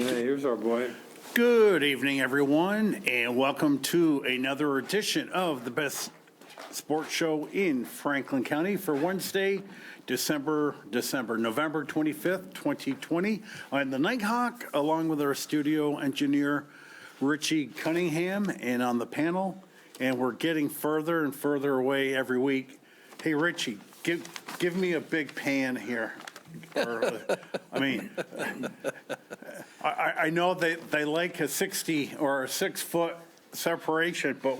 here's our boy. Good evening, everyone, and welcome to another edition of the best sports show in Franklin County for Wednesday, November 25th, 2020. I'm the Nighthawk, along with our studio engineer, Richie Cunningham, and on the panel, and we're getting further and further away every week. Hey, Richie, give me a big pan here. I know they like a 60 or a 6 foot separation, but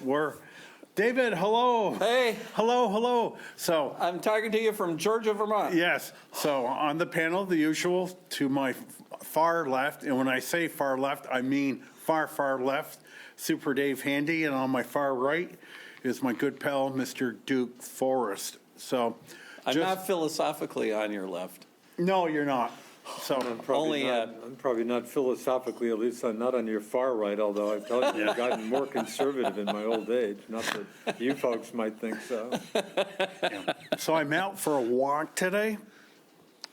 David, hello. Hey. Hello. So I'm talking to you from Georgia, Vermont. yes. So on the panel, the usual to my far left, and when I say far left, I mean far left, Super Dave Handy, and on my far right is my good pal, Mr. Duke Forrest. So I'm not philosophically on your left. No, you're not. So I'm probably not philosophically, at least I'm not on your far right, although I've told you I've gotten more conservative in my old age. Not that you folks might think so. So I'm out for a walk today,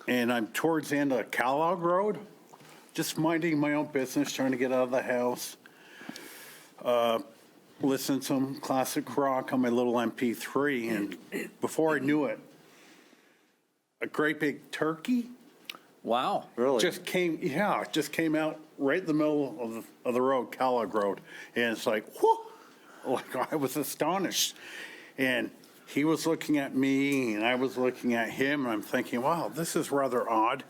and I'm towards the end of Kellogg Road, just minding my own business, trying to get out of the house, listen to some classic rock on my little MP3, and before I knew it, a great big turkey Wow. Really? just came out right in the middle of the road, Kellogg Road, and it's like, whoo, like I was astonished, and he was looking at me, and I was looking at him, and I'm thinking, wow, this is rather odd.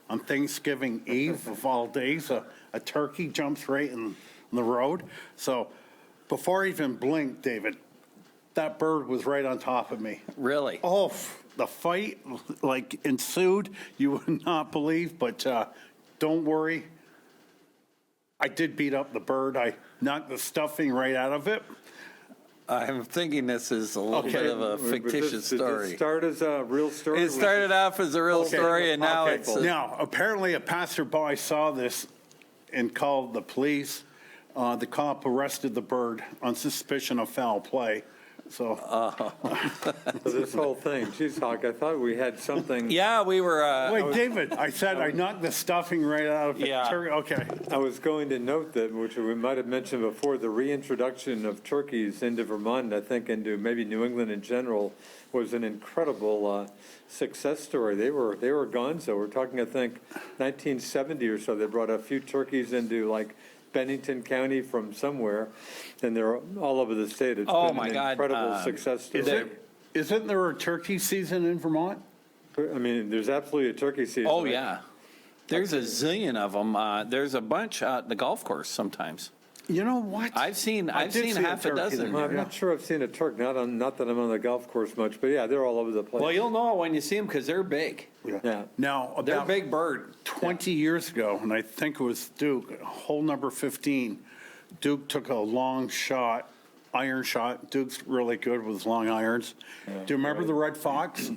On Thanksgiving Eve of all days, a turkey jumps right in the road. So before I even blinked, David, that bird was right on top of me. Really? Oh, the fight ensued. You would not believe, but don't worry. I did beat up the bird. I knocked the stuffing right out of it. I'm thinking this is a little bit of a fictitious story. Did it start as a real story? It started off as a real story, and now it's... Now, apparently a passerby saw this and called the police. The cop arrested the bird on suspicion of foul play. So So this whole thing, geez, Hawk, I thought we had something. Yeah, we were... wait, David, I said I knocked the stuffing right out of it. Yeah. Okay. I was going to note that, which we might have mentioned before, the reintroduction of turkeys into Vermont, I think into maybe New England in general, was an incredible success story. They were gone, so we're talking, I think, 1970 or so. They brought a few turkeys into like Bennington County from somewhere, and they're all over the state. It's been an incredible success story. Isn't there a turkey season in Vermont? I mean, there's absolutely a turkey season. Oh, yeah. There's a zillion of them. There's a bunch at the golf course sometimes. You know what? I've seen see half a dozen. Well, I'm not sure I've seen a turkey, not that I'm on the golf course much, but yeah, they're all over the place. Well, you'll know when you see them because they're big. Yeah. Now, They're a about big bird. 20 years ago, and I think it was Duke, hole number 15, Duke took a long shot, iron shot. Duke's really good with long irons. Do you remember the red fox?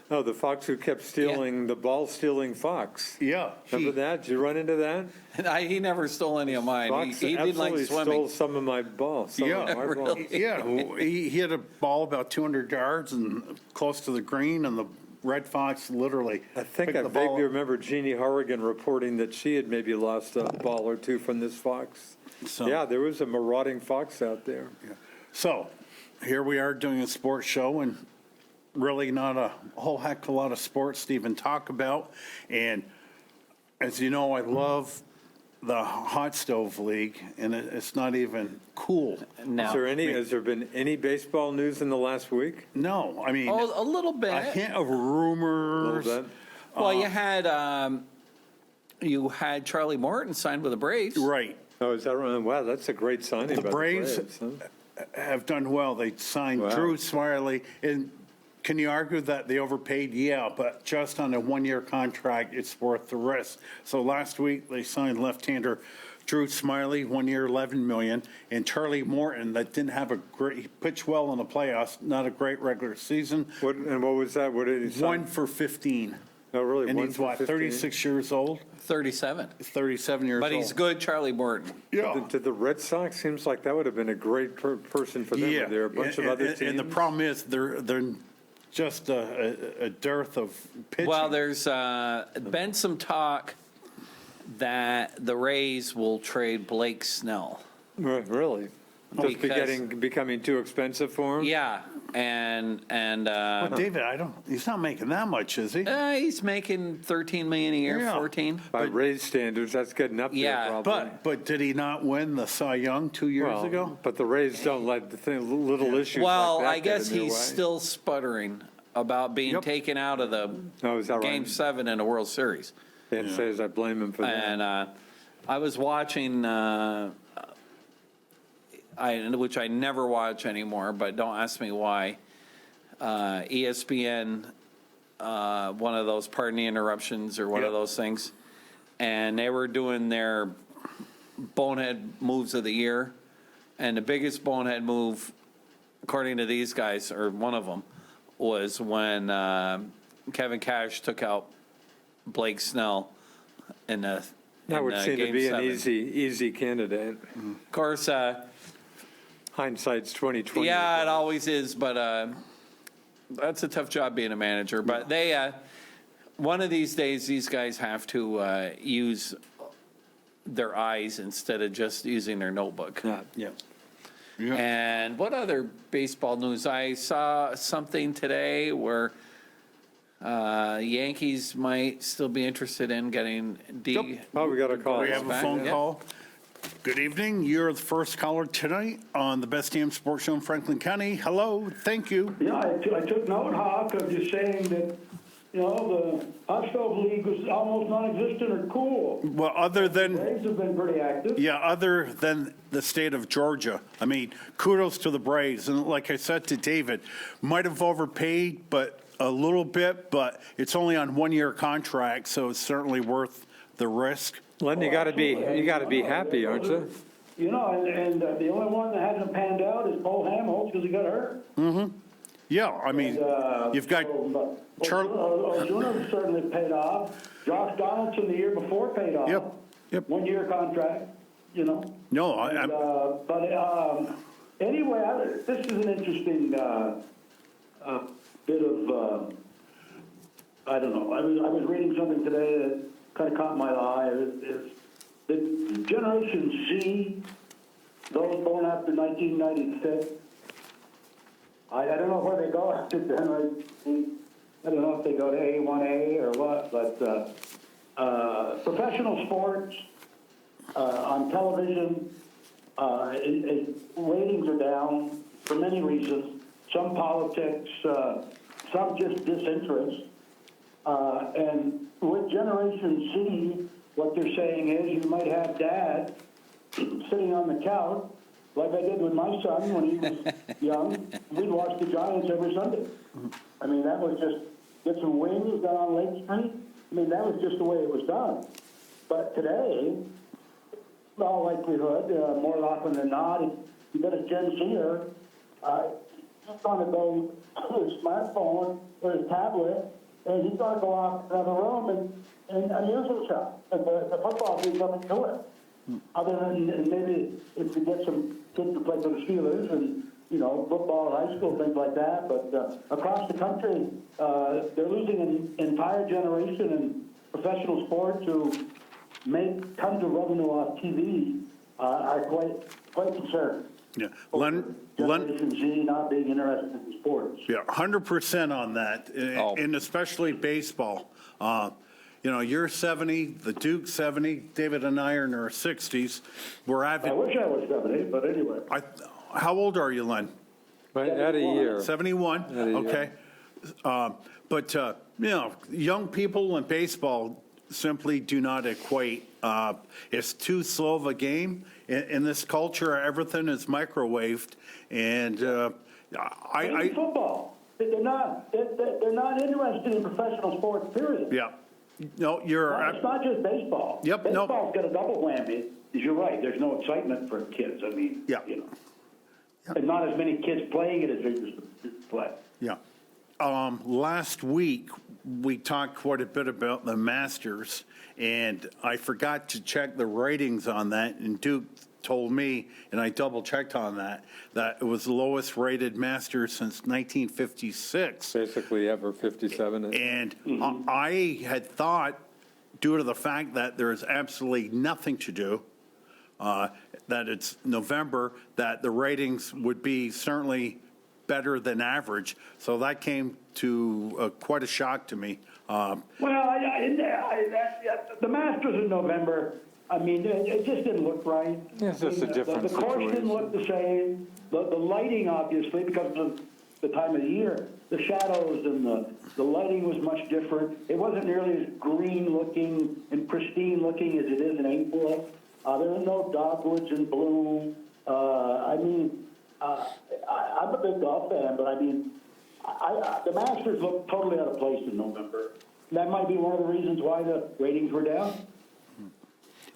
Oh, the fox who kept stealing, the ball-stealing fox. Yeah. Remember that? Did you run into that? And he never stole any of mine. Fox He did like absolutely swimming. stole some of my balls. Yeah. Balls. Yeah, he hit a ball about 200 yards and close to the green, and the red fox literally I think picked I the ball vaguely up. remember Jeannie Horrigan reporting that she had maybe lost a ball or two from this fox. So- Yeah, there was a marauding fox out there. So here we are doing a sports show, and really not a whole heck of a lot of sports to even talk about. And as you know, I love the hot stove league, and it's not even cool. No. Has there been any baseball news in the last week? No, I mean, Oh, a little bit. a hint of A rumors. little bit? Well, you had Charlie Morton signed with the Braves. Right. Oh, is that right? Wow, that's a great signing. The by Braves huh? have done well. They signed Wow. Drew Smiley, and can you argue that they overpaid? Yeah, but just on a one-year contract, it's worth the risk. So last week, they signed left-hander Drew Smiley, 1 year, $11 million, and Charlie Morton, that didn't have he pitched well in the playoffs, not a great regular season. What was that? What did he sign? 1 for 15. Oh, really? And One he's for what, 15? 36 years old? 37. He's 37 years old. But he's good, Charlie Morton. Yeah. To the Red Sox, seems like that would have been a great person for them. Yeah. There are a bunch of other teams. And the problem is they're just a dearth of pitching. Well, there's been some talk that the Rays will trade Blake Snell. Really? Just Because- becoming too expensive for him? Yeah, and Well, David, he's not making that much, is he? he's making 13 million a year, Yeah. 14. By Rays standards, that's getting up there Yeah, probably. But did he not win the Cy Young 2 years Well, ago? But the Rays don't let little issues Well, like that I guess get in their he's way. still sputtering about being Yep. taken out of the Oh, is that right? Game 7 in the World Series. Can't say as I blame him for that. And I was watching, which I never watch anymore, but don't ask me why. ESPN, one of those, pardon the interruptions, or one of Yep. those things, and they were doing their bonehead moves of the year, and the biggest bonehead move, according to these guys, or one of them, was when Kevin Cash took out Blake Snell in the That would seem to Game be an 7. easy candidate. Of course, Hindsight's 2020. yeah, it always is, but that's a tough job being a manager. But they, one of these days, these guys have to use their eyes instead of just using their notebook. Yeah. And what other baseball news? I saw something today where Yankees might still be interested in getting D. Oh, we got a call. We have a back, phone yeah. call. Good evening. You're the first caller tonight on the Best Damn Sports Show in Franklin County. Hello. Thank you. Yeah, I took note, Hawk, of you saying that, the hot stove league was almost non-existent or cool. Well, other than Braves have been pretty active. Yeah, other than the state of Georgia. I mean, kudos to the Braves. And like I said to David, might have overpaid, but a little bit, but it's only on 1-year contract, so it's certainly worth the risk. Len, you got to be happy, aren't you? And the only one that hasn't panned out is Paul Hamholtz because he got hurt. Yeah, I mean, you've got Ozuna certainly paid off. Josh Donaldson the year before paid off. Yep. 1-year contract, No, anyway, this is an interesting bit of, I don't know. I was reading something today that kind of caught my eye. It's the Generation Z, those born after 1996. I don't know where they go after Generation Z. I don't know if they go to A1A or what, but professional sports on television, ratings are down for many reasons. Some politics, some just disinterest. And with Generation Z, what they're saying is you might have dad sitting on the couch, like I did with my son when he was young. We'd watch the Giants every Sunday. I mean, that was just get some wings down on Lake Street. I mean, that was just the way it was done. But today, in all likelihood, more often than not, you get a Gen Zer, he's going to go to his smartphone or his tablet, and he's going to go off to another room and amuse himself. And the football means nothing to it. Other than maybe if you get some kids to play for the Steelers and, football, high school, things like that. But across the country, they're losing an entire generation in professional sports who make tons of revenue off TV, are quite concerned. yeah. Generation Z not being interested in sports. Yeah, 100% on that, Oh. and especially baseball. You're 70, the Duke's 70, David and I are in our 60s. We're I avid. wish I was 70, but anyway. How old are you, Len? Right, at a year. 71? a year. Okay. But young people in baseball simply do not equate. It's too slow of a game. In this culture, everything is microwaved. And Even football. They're not interested in professional sports, period. yeah. No, you're. It's not just baseball. Yep, no. Baseball's got a double whammy. You're right. There's no excitement for kids. I mean, Yeah. And not as many kids playing it as there used to play. Yeah. Last week, we talked quite a bit about the Masters, and I forgot to check the ratings on that, and Duke told me, and I double-checked on that it was the lowest rated Masters since 1956. Basically ever 57. And I had thought due to the fact that there is absolutely nothing to do, that it's November, that the ratings would be certainly better than average. So that came to quite a shock to me. Well, the Masters in November, I mean, it just didn't look right. Yeah, it's just a different The course situation. didn't look the same. The lighting, obviously, because of the time of the year, the shadows and the lighting was much different. It wasn't nearly as green looking and pristine looking as it is in April. There were no dogwoods in bloom. I'm a big golf fan, but I mean, the Masters looked totally out of place in November. That might be one of the reasons why the ratings were down.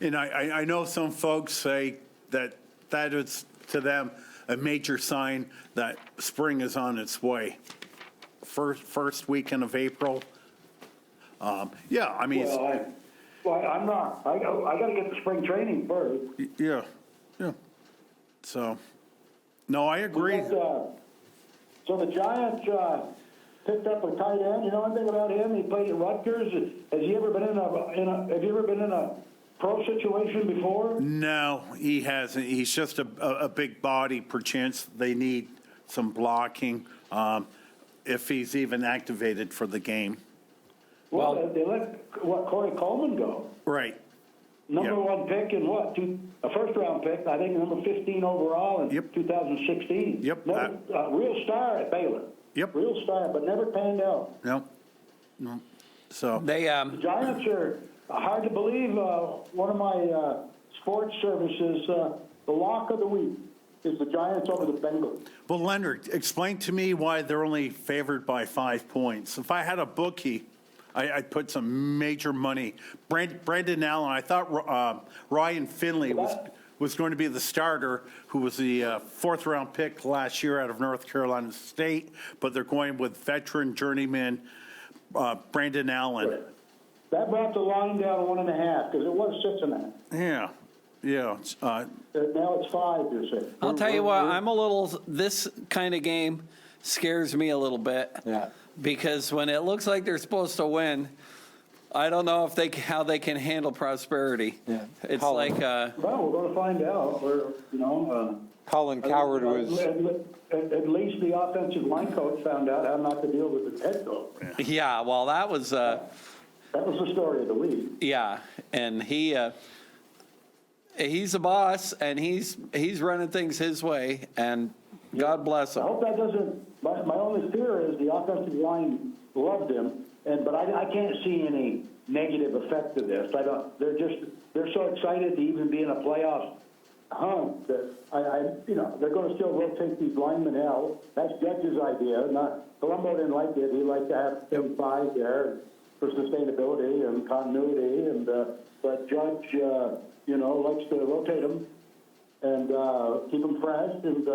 And I know some folks say that is, to them, a major sign that spring is on its way. First weekend of April. Yeah, I mean, I'm not. I got to get the spring training first. yeah. So, no, I agree. So the Giants picked up a tight end. You know anything about him? He played at Rutgers. Has he ever been have you ever been in a pro situation before? No, he hasn't. He's just a big body. Perchance they need some blocking if he's even activated for the game. Well, they let Corey Coleman go. Right. Number one pick in a first-round pick, I think number 15 overall in 2016. Yep. Real star at Baylor. Yep. Real star, but never panned out. No. So They, The Giants are hard to believe. One of my sports services, the lock of the week is the Giants over the Bengals. well, Leonard, explain to me why they're only favored by 5 points. If I had a bookie, I'd put some major money. Brandon Allen, I thought Ryan Finley was going to be the starter, who was the fourth-round pick last year out of North Carolina State, but they're going with veteran journeyman Brandon Allen. Right. That brought the line down to 1.5 because it was 6.5. Yeah. Now it's 5, you're saying. I'll tell you what, this kind of game scares me a little bit. Yeah. Because when it looks like they're supposed to win, I don't know if how they can handle prosperity. Yeah. It's Well, like, Well, we're going to find out. Colin Coward was. At least the offensive line coach found out how not to deal with the head coach. yeah, well, that was, That was the story of the week. yeah. And he's a boss, and he's running things his way, and God bless I him. hope that doesn't. My only fear is the offensive line loved him, but I can't see any negative effect of this. I don't. They're so excited to even be in a playoff hunt that they're going to still rotate these linemen out. That's Judge's idea. Colombo didn't like it. He liked to have 35 there for sustainability and continuity, but Judge likes to rotate them and keep them fresh and.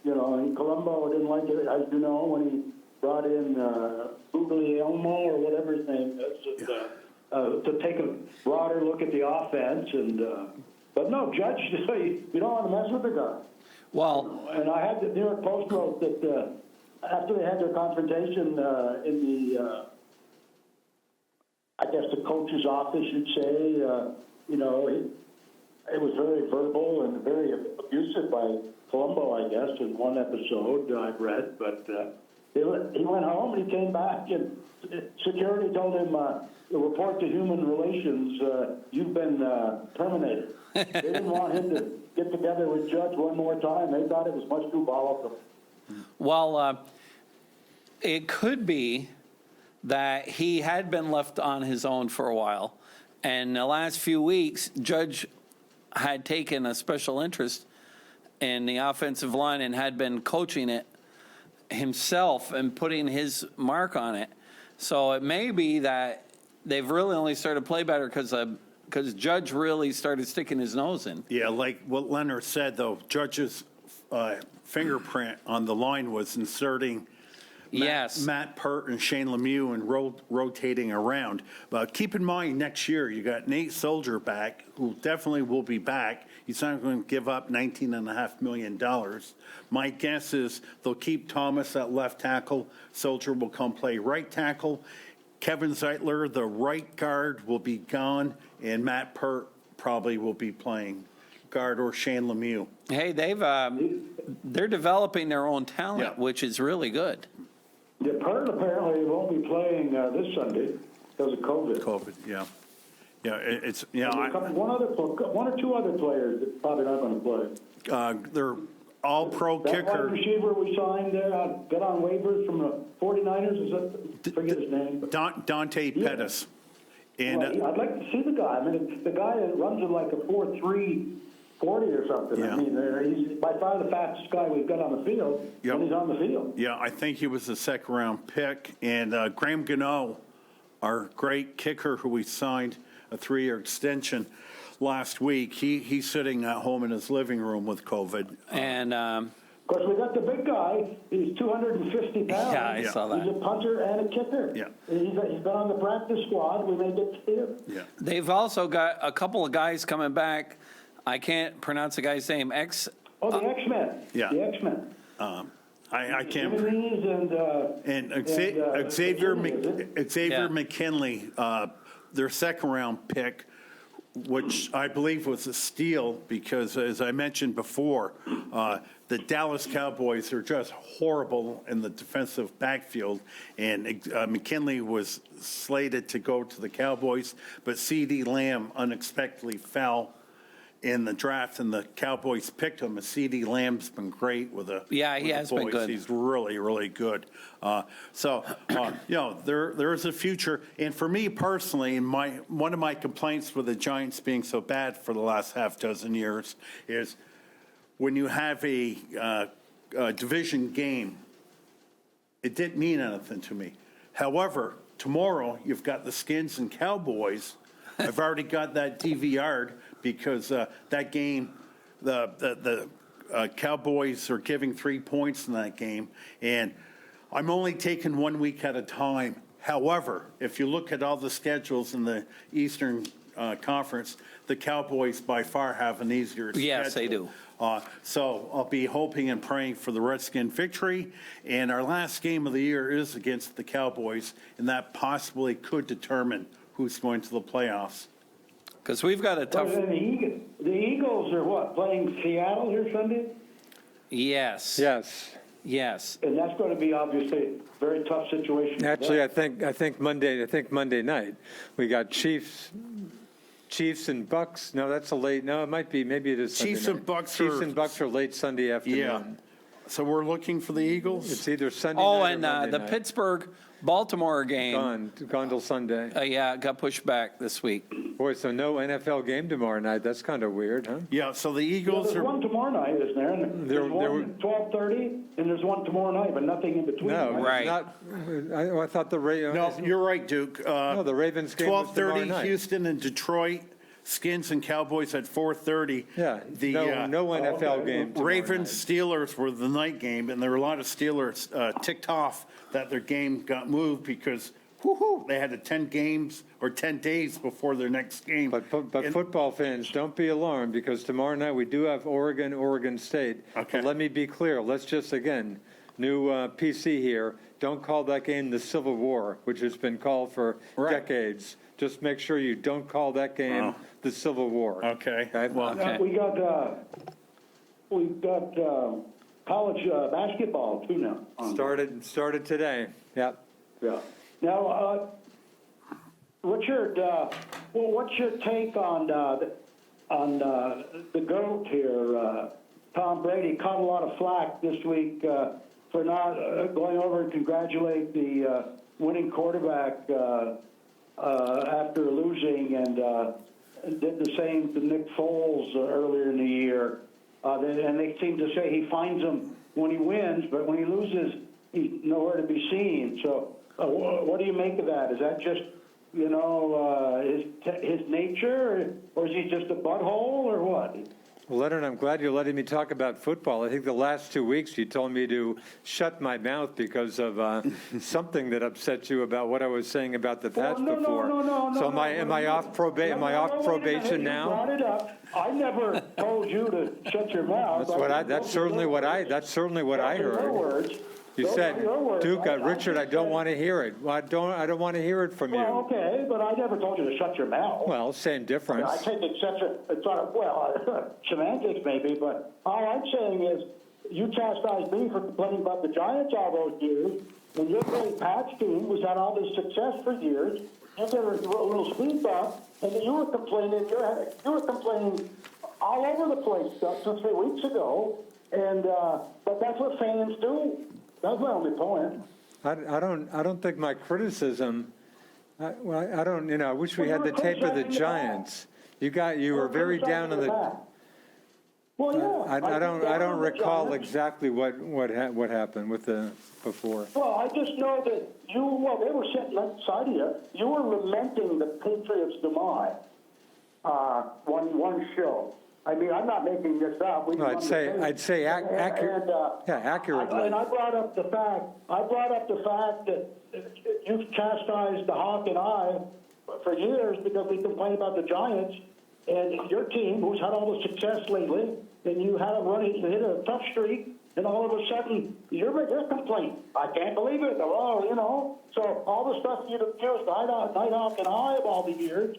And Colombo didn't like it, as you know, when he brought in Guglielmo or whatever his name is, to take a broader look at the offense. But no, Judge, you don't want to mess with the guy. Well, And I had the New York Post wrote that after they had their confrontation in the, I guess the coach's office, you'd say, it was very verbal and very abusive by Colombo, I guess, in one episode I've read. But he went home and he came back, and security told him, report to Human Relations, you've been terminated. They didn't want him to get together with Judge one more time. They thought it was much too volatile. well, it could be that he had been left on his own for a while, and the last few weeks, Judge had taken a special interest in the offensive line and had been coaching it himself and putting his mark on it. So it may be that they've really only started to play better because Judge really started sticking his nose in. Yeah, like what Leonard said, though, Judge's fingerprint on the line was inserting Matt Pert and Shane Lemieux and rotating around. But keep in mind, next year you got Nate Soldier back, who definitely will be back. He's not going to give up $19.5 million. My guess is they'll keep Thomas at left tackle. Soldier will come play right tackle. Kevin Zeitler, the right guard, will be gone, and Matt Pert probably will be playing guard, or Shane Lemieux. Hey, they're developing their own talent, Yeah. which is really good. The Pert apparently won't be playing this Sunday because of COVID. COVID, yeah. Yeah, it's, One or two other players that probably not going to play. they're all-pro That kicker. wide receiver we signed there, got on waivers from the 49ers, is that, forget his name. Dante Pettis. And Well, I'd like to see the guy. I mean, the guy that runs it like a 4.3 40 or something. Yeah. I mean, he's by far the fastest guy we've got on the field Yep. when he's on the field. yeah, I think he was a second-round pick. And Graham Gano, our great kicker who we signed a 3-year extension last week, he's sitting at home in his living room with COVID. And Of course, we got the big guy. He's 250 pounds. yeah, I saw that. He's a punter and a kicker. Yeah. He's been on the practice squad. We may get to see him. Yeah. They've also got a couple of guys coming back. I can't pronounce the guy's name. Oh, the X-Men. Yeah. The X-Men. I can't. Jimmy's And Xavier Yeah. McKinley, their second-round pick, which I believe was a steal because, as I mentioned before, the Dallas Cowboys are just horrible in the defensive backfield, and McKinley was slated to go to the Cowboys, but C.D. Lamb unexpectedly fell in the draft, and the Cowboys picked him. And C.D. Lamb's been great with the Yeah, he with the has been boys. good. He's really, really good. There's a future. And for me personally, one of my complaints with the Giants being so bad for the last half dozen years is when you have a division game, it didn't mean anything to me. However, tomorrow you've got the Skins and Cowboys. I've already got that DVR'd because that game, the Cowboys are giving 3 points in that game, and I'm only taking 1 week at a time. However, if you look at all the schedules in the Eastern Conference, the Cowboys by far have an easier schedule. Yes, they do. So I'll be hoping and praying for the Redskin victory. And our last game of the year is against the Cowboys, and that possibly could determine who's going to the playoffs. Because we've got a tough. The Eagles are what, playing Seattle here Sunday? Yes. Yes. Yes. And that's going to be obviously a very tough situation. for Actually, them. I think Monday night, we got Chiefs and Bucks. No, that's a late, no, it might be, maybe it is Sunday Chiefs night. and Bucks Chiefs are- and Bucks are late Sunday afternoon. Yeah. So we're looking for the Eagles? It's either Sunday Oh, night or and Monday the night. Pittsburgh-Baltimore game. Gone till Sunday. Yeah, got pushed back this week. Boy, so no NFL game tomorrow night. That's kind of weird, huh? Yeah, so the Yeah, Eagles there's are, one tomorrow night, isn't there? And There- there's there one were- at 12:30, and there's one tomorrow night, but nothing in between. No, Right. not, I thought the no, you're right, Duke. No, the Ravens game was tomorrow 12:30, night. Houston and Detroit, Skins and Cowboys at 4:30. Yeah, The no NFL okay. game tomorrow Ravens Steelers were the night game, and there were a lot of Steelers ticked off that their game got moved because they had 10 games or 10 days before their next game. But And- football fans, don't be alarmed, because tomorrow night we do have Oregon State. Okay. But let me be clear, let's just, again, new PC here, don't call that game the Civil War, which has been called for Right. decades. Just make sure you don't call that game Oh. the Civil War. Okay, well, Okay. We got college basketball too now. Started today, yep. Yeah. Now, what's your take on the GOAT here? Tom Brady caught a lot of flack this week for not going over and congratulate the winning quarterback after losing, and did the same to Nick Foles earlier in the year. And they seem to say he finds him when he wins, but when he loses, he's nowhere to be seen. So what do you make of that? Is that just, his nature, or is he just a butthole, or what? Well, Leonard, I'm glad you're letting me talk about football. I think the last 2 weeks you told me to shut my mouth because of something that upset you about what I was saying about the Pats before. So am I off probation now? You brought it up. I never told you to shut your mouth. That's certainly what I Those are heard. your words. You Those said, are your words. Duke, Richard, I just don't said- want to hear it. Well, I don't want to hear it from Well, you. okay, but I never told you to shut your mouth. Well, same difference. I take exception, it's sort of, well, semantics maybe, but all I'm saying is, you chastised me for complaining about the Giants all those years, and your great Pats team was had all this success for years. You get a little speed bump, and then you were complaining all over the place 2 3 weeks ago, and but that's what fans do. That's my only point. I don't think my criticism, I wish we Well, had the you were tape of the criticizing the Giants. You were very down on the, Well, yeah. I don't recall Giants. exactly what happened with the, before. Well, I just know that they were sitting outside of you. You were lamenting the Patriots' demise. One show. I mean, I'm not making this up. No, I'd say accurately. And I brought up the fact that you've chastised the Hawk and I for years because we complained about the Giants and your team, who's had all the success lately, and you had you hit a tough streak, and all of a sudden you're complaining. I can't believe it. Oh, so all the stuff you'd accused Night Hawk and I of all the years.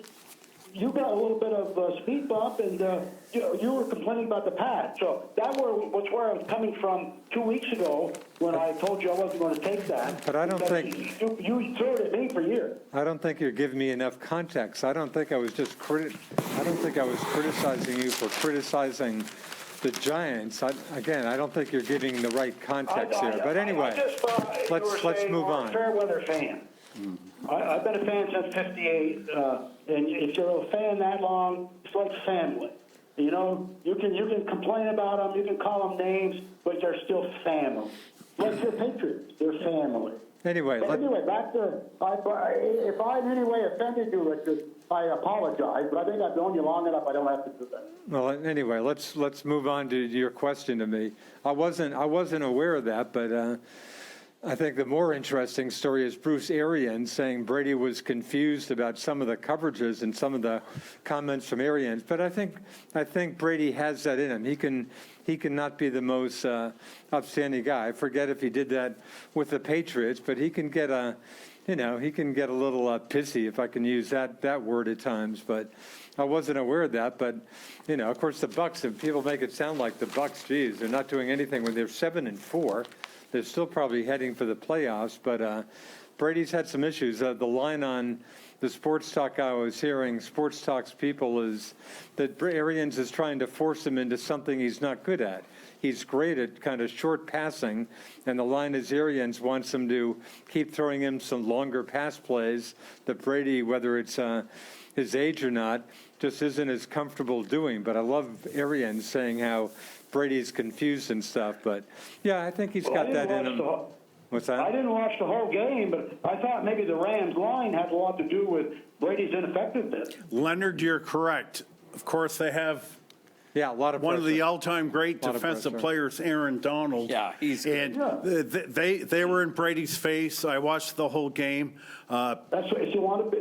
You got a little bit of speed bump, and you were complaining about the Pats. So that was where I was coming from 2 weeks ago when I told you I wasn't going to take that. But I don't think you threw it at me for years. I don't think you're giving me enough context. I don't think I was criticizing you for criticizing the Giants. I don't think you're giving the right context here. But anyway, let's move on. Fair weather fan. I've been a fan since '58, and if you're a fan that long, it's like family. You can complain about them, you can call them names, but they're still family. Like your Patriots, they're family. Anyway, back to if I in any way offended you, Richard, I apologize. But I think I've known you long enough; I don't have to do that. well, anyway, let's move on to your question to me. I wasn't aware of that, but. I think the more interesting story is Bruce Arians saying Brady was confused about some of the coverages and some of the comments from Arians. But I think Brady has that in him. He can not be the most upstanding guy. I forget if he did that with the Patriots, but he can get a little pissy, if I can use that word at times. But I wasn't aware of that. But of course, the Bucs. And people make it sound like the Bucs. Geez, they're not doing anything when they're 7-4. They're still probably heading for the playoffs, but Brady's had some issues. The line on the sports talk I was hearing, sports talk's people, is that Arians is trying to force him into something he's not good at. He's great at kind of short passing, and the line is Arians wants him to keep throwing him some longer pass plays that Brady, whether it's his age or not, just isn't as comfortable doing. But I love Arians saying how Brady's confused and stuff, but yeah, I think he's got that in him. What's that? I didn't watch the whole game, but I thought maybe the Rams line had a lot to do with Brady's ineffectiveness. Leonard, you're correct. Of course, they have a lot of one pressure. of the all-time great defensive players, Aaron Donald. Yeah, he's good. And they were in Brady's face. I watched the whole game. That's what, if you want to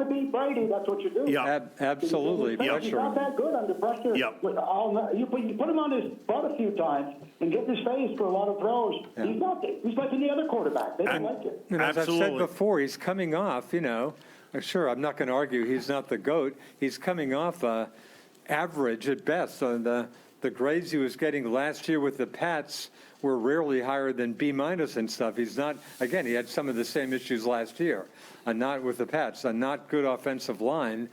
beat Brady, that's what you do. Yeah, absolutely. He's not that good under pressure. Yep. You put him on his butt a few times and get his face for a lot of throws. Yeah. He's not. He's like any other quarterback. They don't like it. As I've said Absolutely. before, he's coming off. Sure, I'm not going to argue he's not the GOAT. He's coming off average at best. The grades he was getting last year with the Pats were rarely higher than B- and stuff. He's not, again, he had some of the same issues last year, not with the Pats, a not good offensive line.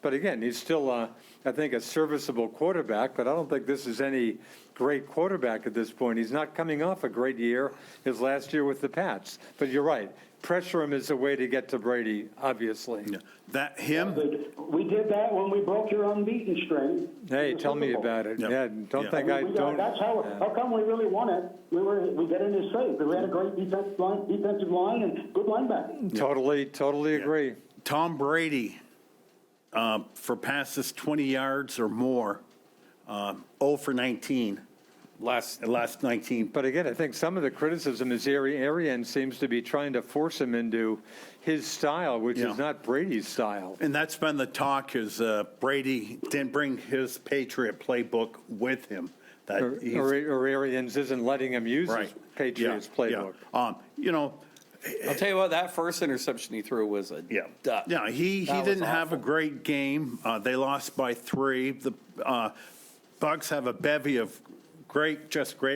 But again, he's still, I think, a serviceable quarterback, but I don't think this is any great quarterback at this point. He's not coming off a great year, his last year with the Pats. But you're right. Pressure him is a way to get to Brady, obviously. We did that when we broke your unbeaten string. Hey, tell me about it. Yep. Yeah, don't think I don't. That's how come we really won it. We get in his face. We had a great defensive line and good linebacker. Totally agree. Tom Brady, for passes 20 yards or more, 0 for 19. Last 19. But again, I think some of the criticism is Arians seems to be trying to force him into his style, which is not Brady's style. And that's been the talk, is Brady didn't bring his Patriot playbook with him. that he's. Or Arians isn't letting him use his Right. Patriots playbook. You know, I'll tell you what, that first interception he threw was a yeah. duck. Yeah, he That was didn't have a awful. great game. They lost by 3. The Bucks have a bevy of great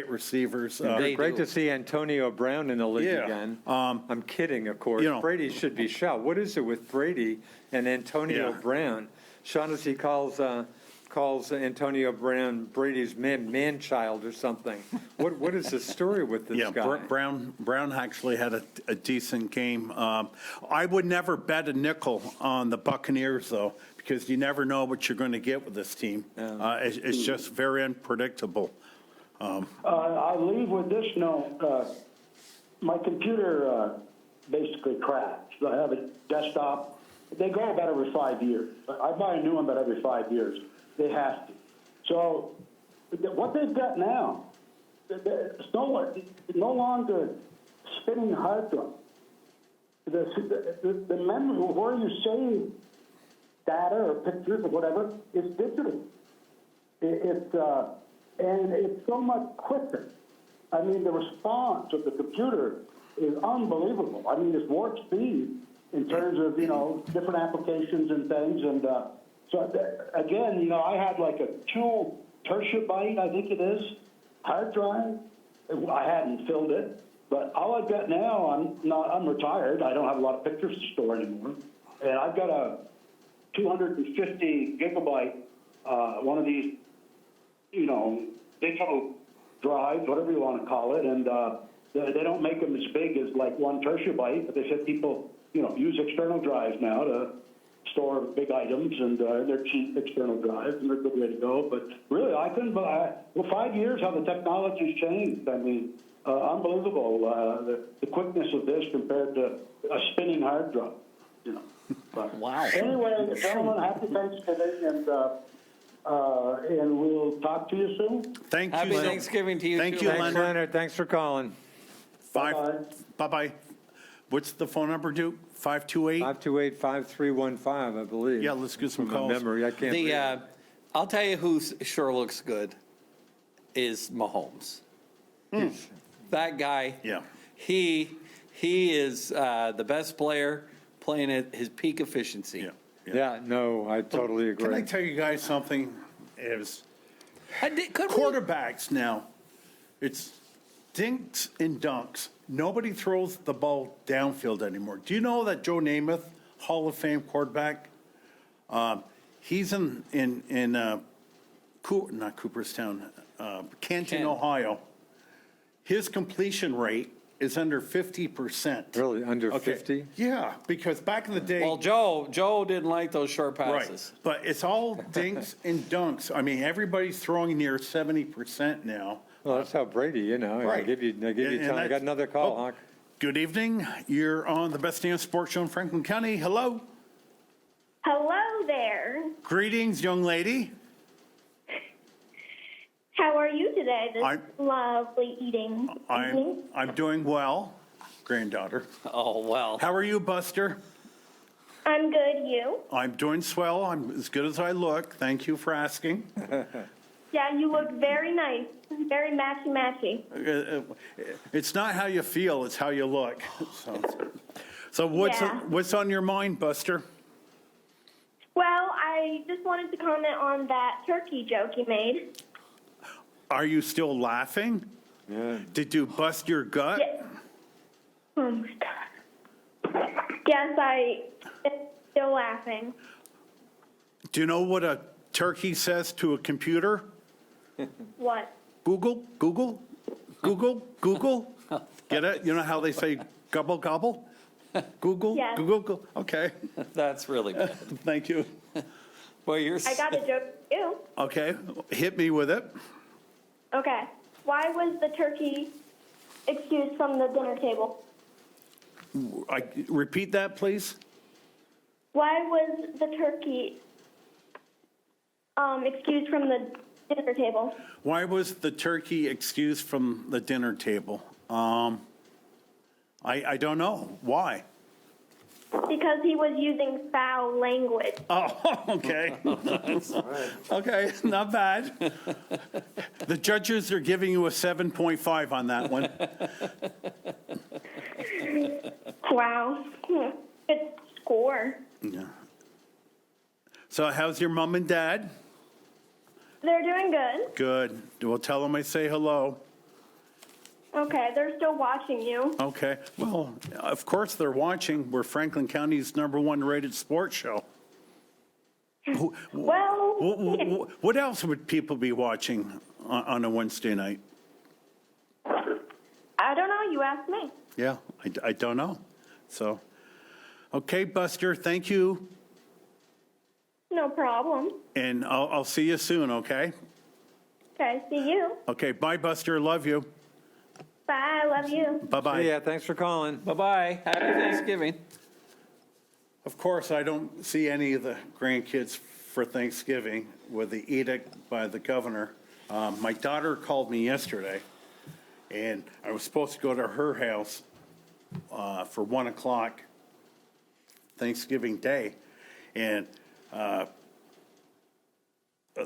receivers. They Great do. to see Antonio Brown in the league Yeah. again. I'm kidding, of course. You know- Brady should be shot. What is it with Brady and Antonio Yeah. Brown? Shaughnessy calls Antonio Brown Brady's man-child or something. What is the story with this Yeah, guy? Brown actually had a decent game. I would never bet a nickel on the Buccaneers, though, because you never know what you're going to get with this team. It's just very unpredictable. I'll leave with this note. My computer basically crashed. I have a desktop. They go about every 5 years. I buy a new one about every 5 years. They have to. So what they've got now, it's no longer spinning hard drive. The memory, where you save data or pictures or whatever, is digital. And it's so much quicker. I mean, the response of the computer is unbelievable. I mean, it's warp speed in terms of, different applications and things. And again, I had like a 2 terabyte, I think it is, hard drive. I hadn't filled it. But all I've got now, I'm retired. I don't have a lot of pictures to store anymore. And I've got a 250 gigabyte, one of these, digital drives, whatever you want to call it, and they don't make them as big as like 1 terabyte, but they said people, use external drives now to store big items, and they're cheap external drives, and they're a good way to go. But really, I couldn't, 5 years, how the technology's changed. I mean, unbelievable, the quickness of this compared to a spinning hard drive, But Wow. Anyway, gentlemen, happy Thanksgiving, and we'll talk to you soon. Thank you. Happy Leonard. Thanksgiving to you Thank too. you, Thanks, Leonard. Leonard. Thanks for calling. Bye-bye. What's the phone number, Duke? 528? 528-5315, I believe. Yeah, let's get some From my calls. memory, I can't read it. I'll tell you who sure looks good is Mahomes. That guy. Yeah. He is the best player playing at his peak efficiency. Yeah. Yeah, no, I totally agree. Can I tell you guys something? Could we- Quarterbacks now, it's dinks and dunks. Nobody throws the ball downfield anymore. Do you know that Joe Namath, Hall of Fame quarterback, he's not Cooperstown, Canton, Canton. Ohio. His completion rate is under 50%. Really, under Okay. 50? Yeah, because back in the day. Well, Joe didn't like those short passes. Right, but it's all dinks and dunks. I mean, everybody's throwing near 70% now. Well, that's how Brady, I Right. give you And time. I got that's- another call, oh, Hawk. Good evening. You're on the Best Damn Sports Show in Franklin County. Hello. Hello there. Greetings, young lady. How are you today? This I'm- lovely evening. I'm doing well, granddaughter. Oh, well. How are you, Buster? I'm good. You? I'm doing swell. I'm as good as I look. Thank you for asking. Yeah, you look very nice. Very matchy-matchy. It's not how you feel, it's how you look. So what's Yeah. what's on your mind, Buster? Well, I just wanted to comment on that turkey joke you made. Are you still laughing? Yeah. Did you bust your gut? Yeah. Oh my God. Yes, I'm still laughing. Do you know what a turkey says to a computer? What? Google, Google, Google, Google. Get it? You know how they say gobble, gobble? Google, Yes. Google, Google. Okay, That's really bad. thank you. Well, you're. I got a joke for you. Okay, hit me with it. Okay. Why was the turkey excused from the dinner table? Repeat that, please. Why was the turkey excused from the dinner table? Why was the turkey excused from the dinner table? I don't know. Why? because he was using foul language. Oh, okay. Okay, not bad. The judges are giving you a 7.5 on that one. Wow. Good score. Yeah. So how's your mom and dad? They're doing good. Good. Well, tell them I say hello. Okay, they're still watching you. Okay. Well, of course they're watching. We're Franklin County's #1 rated sports show. Well, What else would people be watching on a Wednesday night? I don't know. You asked me. Yeah, I don't know. So, okay, Buster, thank you. No problem. And I'll see you soon, okay? Okay, see you. Okay, bye, Buster. Love you. Bye. Love you. Bye-bye. Yeah, thanks for calling. Bye-bye. Happy Thanksgiving. Of course, I don't see any of the grandkids for Thanksgiving with the edict by the governor. My daughter called me yesterday, and I was supposed to go to her house for 1 o'clock Thanksgiving Day, and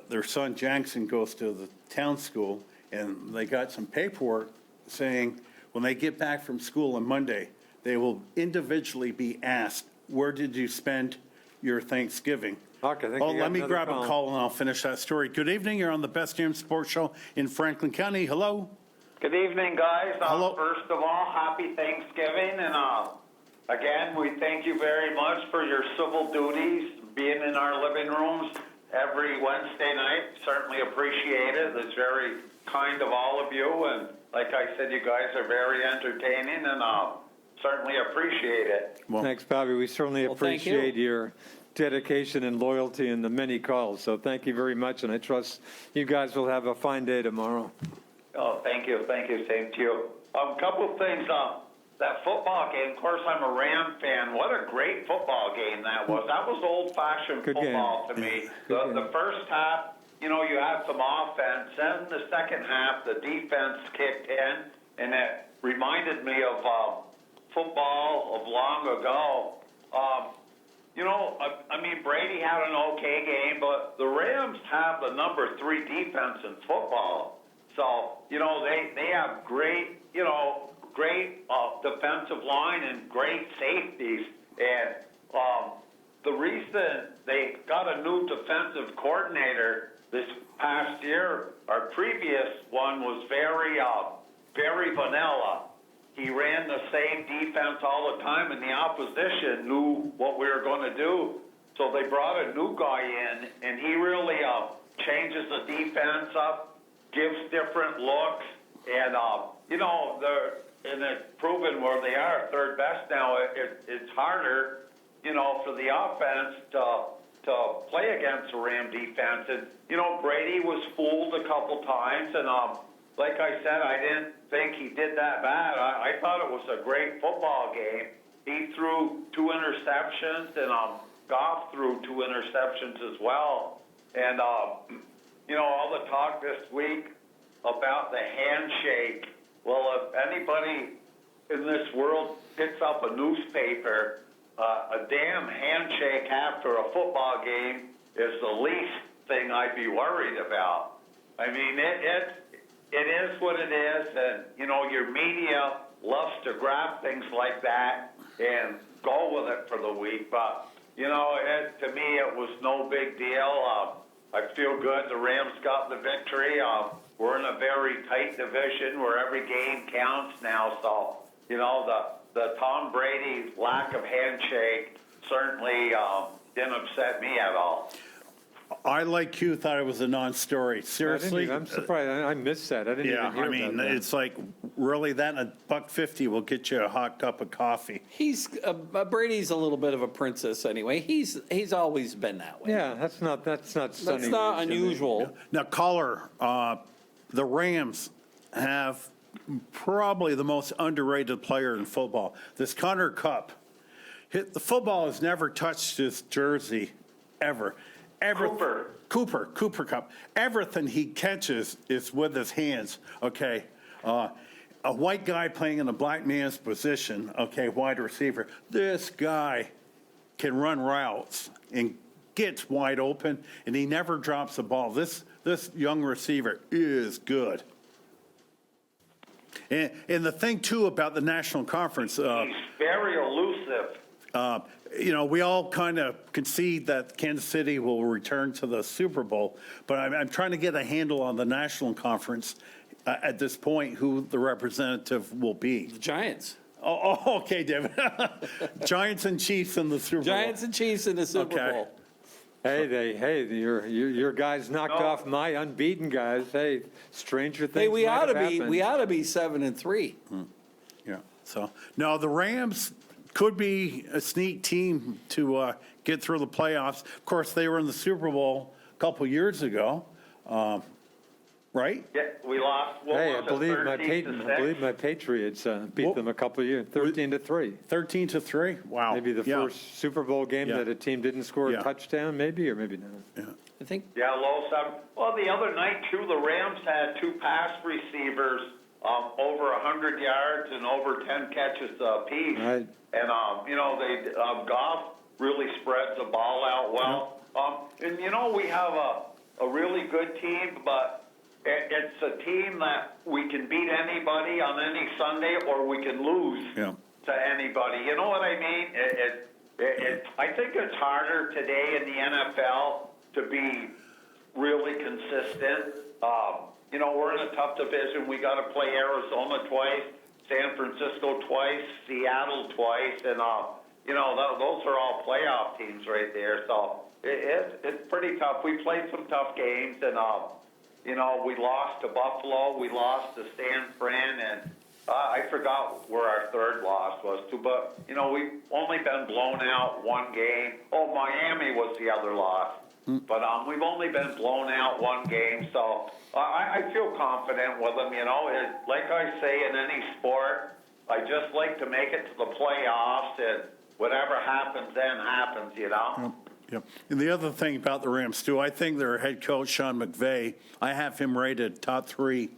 their son Jackson goes to the town school, and they got some paperwork saying when they get back from school on Monday, they will individually be asked, where did you spend your Thanksgiving? Huck, I think Oh, you got let me another grab a call and I'll finish that story. Good evening, you're on the Best Damn Sports Show in Franklin County. Hello? Good evening, guys. Hello. First of all, happy Thanksgiving, and again, we thank you very much for your civil duties, being in our living rooms every Wednesday night. Certainly appreciate it. It's very kind of all of you, and like I said, you guys are very entertaining, and certainly appreciate it. Well, Thanks, Bobby. We certainly Well, thank you. appreciate your dedication and loyalty and the many calls. So thank you very much, and I trust you guys will have a fine day tomorrow. Oh, thank you, same to you. Couple of things, that football game, of course, I'm a Ram fan. What a great football game that was. That was old-fashioned Good game. football to me. Good The game. first half, you know, you had some offense. Then the second half, the defense kicked in, and it reminded me of football of long ago. You know, I mean, Brady had an okay game, but the Rams have the number 3 defense in football. So, you know, they have great, you know, great defensive line and great safeties. And the reason they got a new defensive coordinator this past year, our previous one was very vanilla. He ran the same defense all the time, and the opposition knew what we were going to do. So they brought a new guy in, and he really changes the defense up, gives different looks, and, you know, and it's proven where they are third best now. It's harder, you know, for the offense to play against the Ram defense. And, you know, Brady was fooled a couple times, and like I said, I didn't think he did that bad. I thought it was a great football game. He threw 2 interceptions, and Goff threw 2 interceptions as well. And, you know, all the talk this week about the handshake. Well, if anybody in this world picks up a newspaper, a damn handshake after a football game is the least thing I'd be worried about. I mean, it is what it is, and, you know, your media loves to grab things like that and go with it for the week. But, you know, to me, it was no big deal. I feel good the Rams got the victory. We're in a very tight division where every game counts now. So, you know, the Tom Brady lack of handshake certainly didn't upset me at all. I, like you, thought it was a non-story. Seriously? I'm surprised. I missed that. I didn't Yeah, even hear I mean, about that. it's like, really, that and $1.50 will get you a hot cup of coffee. He's Brady's a little bit of a princess anyway. He's always been that way. Yeah, that's not stunning. That's not news, is it? unusual. Now, caller, the Rams have probably the most underrated player in football. This Connor Cup, the football has never touched his jersey, ever. Cooper Cup. Everything he catches is with his hands, okay? A white guy playing in a black man's position, okay, wide receiver. This guy can run routes and gets wide open, and he never drops the ball. This young receiver is good. And the thing, too, about the National Conference, He's very elusive. we all kind of concede that Kansas City will return to the Super Bowl, but I'm trying to get a handle on the National Conference at this point, who the representative will be. The Giants. Oh, okay, David. Giants and Chiefs in the Super Bowl. Giants and Chiefs in the Super Okay. Bowl. Hey, your guys knocked No. off my unbeaten guys. Hey, stranger things Hey, we might ought to have be happened. 7-3. Yeah. So no, the Rams could be a sneak team to get through the playoffs. Of course, they were in the Super Bowl a couple years ago, right? Yeah, we lost. What Hey, I was it, believe 13-6? my Patriots beat Well, them a couple of years, 13-3. 13-3. Wow. Maybe the Yeah. first Super Bowl game Yeah. that a team didn't score Yeah. a touchdown, maybe, or maybe not. Yeah. I think. Yeah, low seven. Well, the other night too, the Rams had two pass receivers over 100 yards and over 10 catches apiece. Right. And they Goff really spreads the ball out well. And we have a really good team, but it's a team that we can beat anybody on any Sunday, or we can lose Yeah. to anybody. You know what I mean? I think it's harder today in the NFL to be really consistent. We're in a tough division. We got to play Arizona twice, San Francisco twice, Seattle twice, and those are all playoff teams right there. So it's pretty tough. We played some tough games, and we lost to Buffalo, we lost to San Fran, and I forgot where our third loss was to, but we've only been blown out one game. Oh, Miami was the other loss. But we've only been blown out one game, so I feel confident with them. Like I say in any sport, I just like to make it to the playoffs, and whatever happens then happens. Yep. And the other thing about the Rams, too, I think their head coach, Sean McVay, I have him rated top 3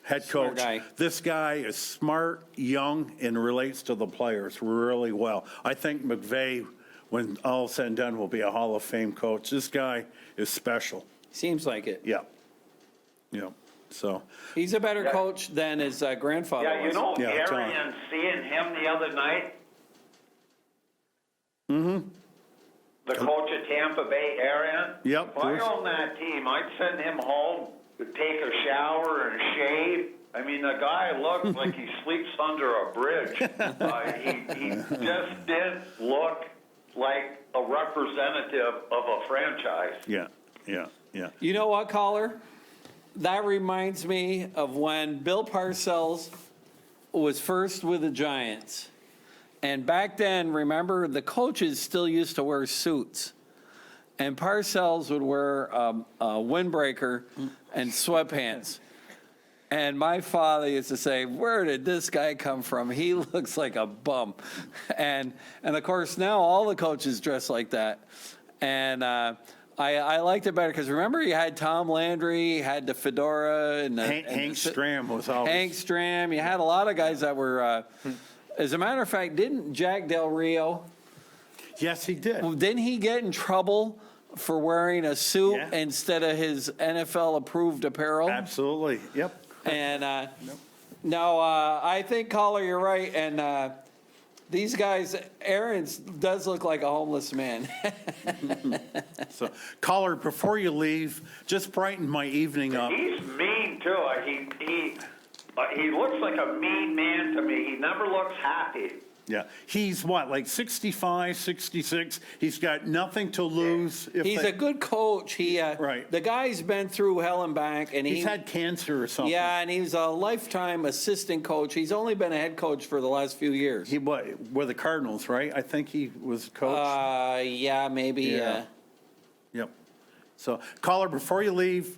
head Smart coach. guy. This guy is smart, young, and relates to the players really well. I think McVay, when all is said and done, will be a Hall of Fame coach. This guy is special. Seems like it. Yeah. So, He's a better Yeah. coach than his grandfather Yeah, was. Yeah, John. Arian, seeing him the other night. Mm-hmm. The coach of Tampa Bay, Arian. Yep, If I Bruce. owned that team, I'd send him home to take a shower and shave. I mean, the guy looks like he sleeps under a bridge. He just didn't look like a representative of a franchise. yeah. You know what, caller? That reminds me of when Bill Parcells was first with the Giants. And back then, remember, the coaches still used to wear suits. And Parcells would wear a windbreaker and sweatpants. And my father used to say, where did this guy come from? He looks like a bum. And of course, now all the coaches dress like that. And I liked it better because remember, you had Tom Landry, you had the fedora. And Hank Stram was always. Hank Stram. You had a lot of guys that were, as a matter of fact, didn't Jack Del Rio, Yes, he did. didn't he get in trouble for wearing a suit Yeah. instead of his NFL-approved apparel? Absolutely. Yep. And no, I think, caller, you're right. And these guys, Aaron does look like a homeless man. So, caller, before you leave, just brighten my evening up. He's mean too. He looks like a mean man to me. He never looks happy. Yeah. He's what, like 65, 66? He's got nothing to lose. He's a good coach. Right. The guy's been through hell and back, and He's had cancer or something. yeah, and he's a lifetime assistant coach. He's only been a head coach for the last few years. He were the Cardinals, right? I think he was coach. Yeah, maybe. Yeah. Yep. So, caller, before you leave,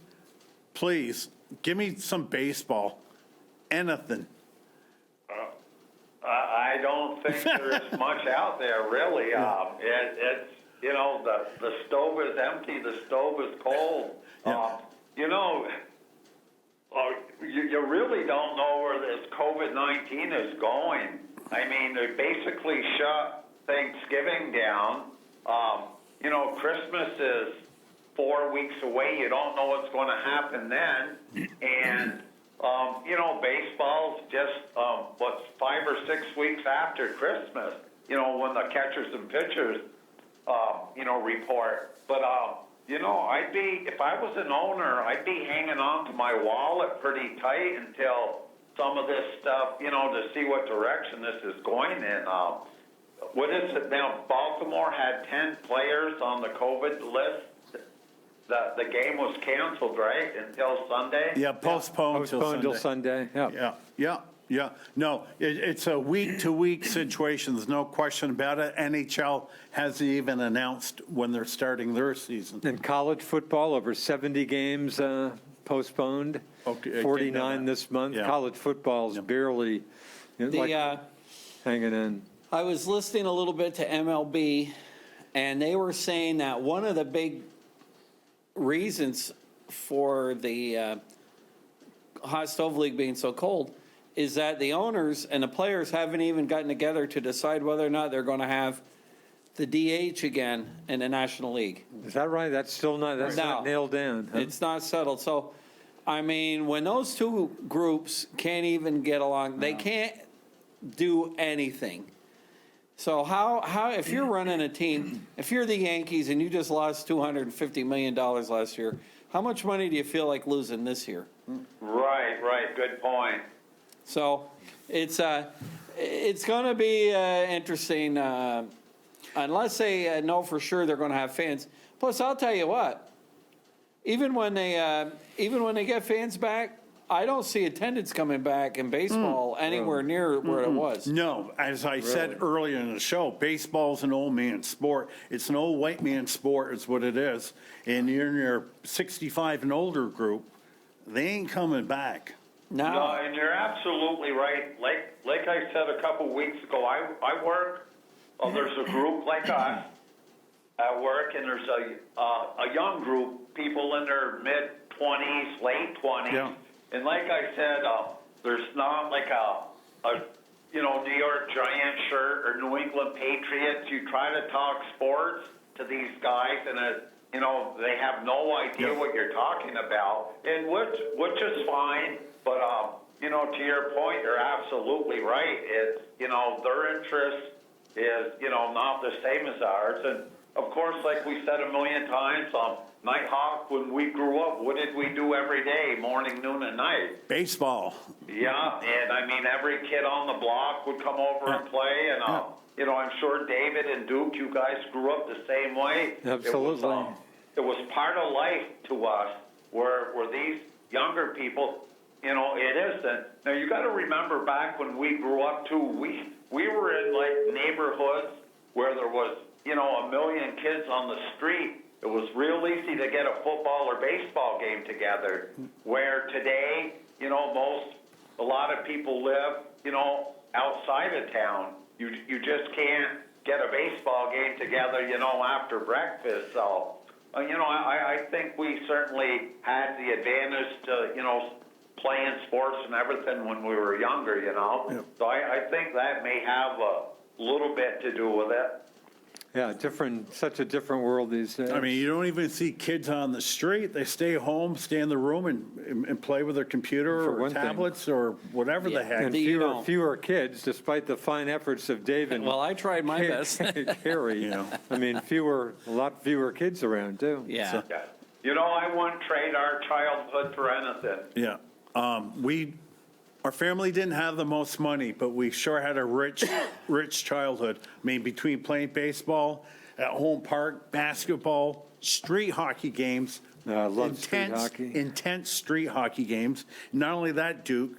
please give me some baseball. Anything. I don't think there's much out there really. It's the stove is empty, the stove is cold. Yeah. You really don't know where this COVID-19 is going. I mean, they basically shut Thanksgiving down. Christmas is 4 weeks away. You don't know what's going to happen then. And, baseball's just, 5 or 6 weeks after Christmas, when the catchers and pitchers, report. But, if I was an owner, I'd be hanging on to my wallet pretty tight until some of this stuff, to see what direction this is going in. What is it now? Baltimore had 10 players on the COVID list. The game was canceled, right, until Sunday? Yeah, postponed Postponed till Sunday, yeah. Yeah. No, it's a week-to-week situation. There's no question about it. NHL hasn't even announced when they're starting their season. And college football, over 70 games postponed, Okay, I didn't know 49 that. this month. Yeah. College football's barely hanging in. I was listening a little bit to MLB, and they were saying that one of the big reasons for the hot stove league being so cold is that the owners and the players haven't even gotten together to decide whether or not they're going to have the DH again in the National League. Is that right? That's still not, that's not No. nailed down, huh? It's not settled. So, I mean, when those two groups can't even get along, they can't do anything. So how if you're running a team, if you're the Yankees and you just lost $250 million last year, how much money do you feel like losing this year? Right. Good point. So it's going to be interesting unless they know for sure they're going to have fans. Plus, I'll tell you what, even when they get fans back, I don't see attendance coming back in baseball anywhere near where it was. No, as I said earlier in the show, baseball's an old man's sport. It's an old white man's sport is what it is. And you're in your 65 and older group, they ain't coming back. No, and you're absolutely right. Like I said a couple weeks ago, I work. There's a group like us at work, and there's a young group, people in their mid-20s, late 20s. Yeah. And like I said, there's not like a New York Giants shirt or New England Patriots. You try to talk sports to these guys, and they have no idea what you're talking about, and which is fine. But to your point, you're absolutely right. It's their interest is not the same as ours, and of course, like we said a million times, Nighthawk, when we grew up, what did we do every day, morning, noon, and night? Baseball. Yeah, and I mean, every kid on the block would come over and play, and I'm sure David and Duke, you guys grew up the same way. Absolutely. It was part of life to us, where these younger people, it isn't. Now, you got to remember back when we grew up, too, we were in, like, neighborhoods where there was, a million kids on the street. It was real easy to get a football or baseball game together, where today, a lot of people live, outside of town. You just can't get a baseball game together, after breakfast. So, I think we certainly had the advantage to, playing sports and everything when we were younger, Yep. So I think that may have a little bit to do with it. Yeah, such a different world these days. I mean, you don't even see kids on the street. They stay home, stay in the room, and play with their computer For or one thing. tablets or whatever the heck. And You don't. fewer kids, despite the fine efforts of Dave and Well, I tried my best. Carrie. I mean, a lot fewer kids around, too. Yeah. Yeah. I wouldn't trade our childhood for anything. Yeah. Our family didn't have the most money, but we sure had a rich childhood. I mean, between playing baseball at home park, basketball, street hockey games. I love street hockey. Intense street hockey games. Not only that, Duke,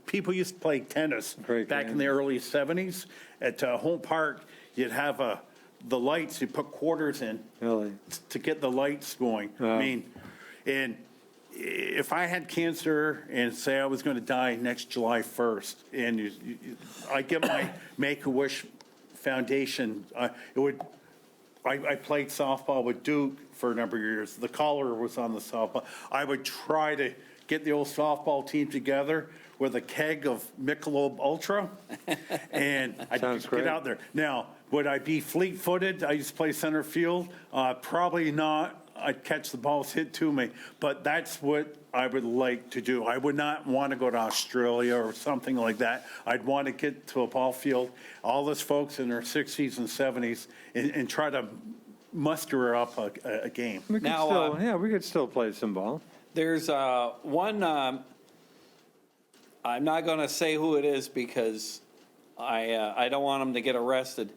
people used to play tennis Great back in the early 70s. At home park, you'd have the lights, you put quarters in Really? to get the lights going. I mean, and if I had cancer and say I was going to die next July 1st, and I get my Make-A-Wish Foundation, I played softball with Duke for a number of years. The caller was on the softball. I would try to get the old softball team together. with a keg of Michelob Ultra, and I'd Sounds get great. out there. Now, would I be fleet-footed? I used to play center field. Probably not. I'd catch the balls hit to me, but that's what I would like to do. I would not want to go to Australia or something like that. I'd want to get to a ball field, all those folks in their 60s and 70s, and try to muster up a game. We could Now, still, yeah, we could still play some ball. There's one, I'm not going to say who it is because I don't want him to get arrested.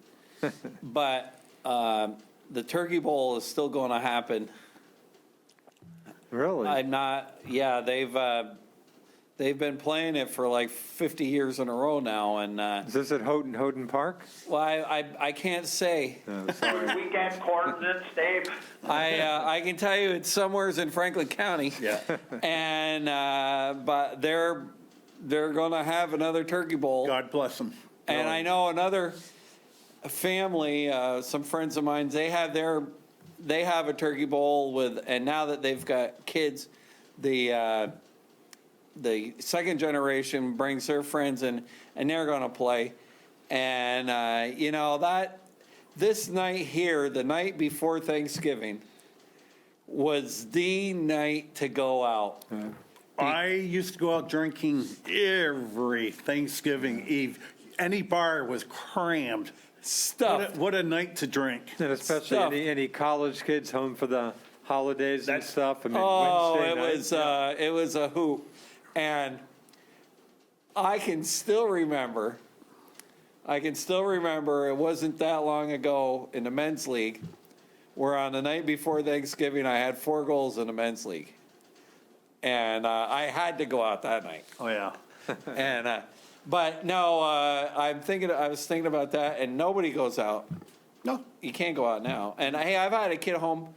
But the Turkey Bowl is still going to happen. Really? I'm not, yeah, they've been playing it for like 50 years in a row now. And, Is this at Houghton Park? well, I can't say. No, sorry. We get coordinates, Dave. I can tell you it's somewheres in Franklin County. Yeah. And, but they're going to have another Turkey Bowl. God bless them. And I know another family, some friends of mine, they have a turkey bowl with, and now that they've got kids, the second generation brings their friends in, and they're going to play. And you know that this night here, the night before Thanksgiving, was the night to go out. I used to go out drinking every Thanksgiving Eve. Any bar was crammed. Stuff. What a night to drink. And especially Stuff. any college kids home for the holidays and That's- stuff. I mean, Oh, Wednesday night. it was a hoop, and I can still remember. It wasn't that long ago in the men's league, where on the night before Thanksgiving I had 4 goals in the men's league, and I had to go out that night. Oh, yeah. And but no, I was thinking about that, and nobody goes out. No. You can't go out now. And hey, I've had a kid home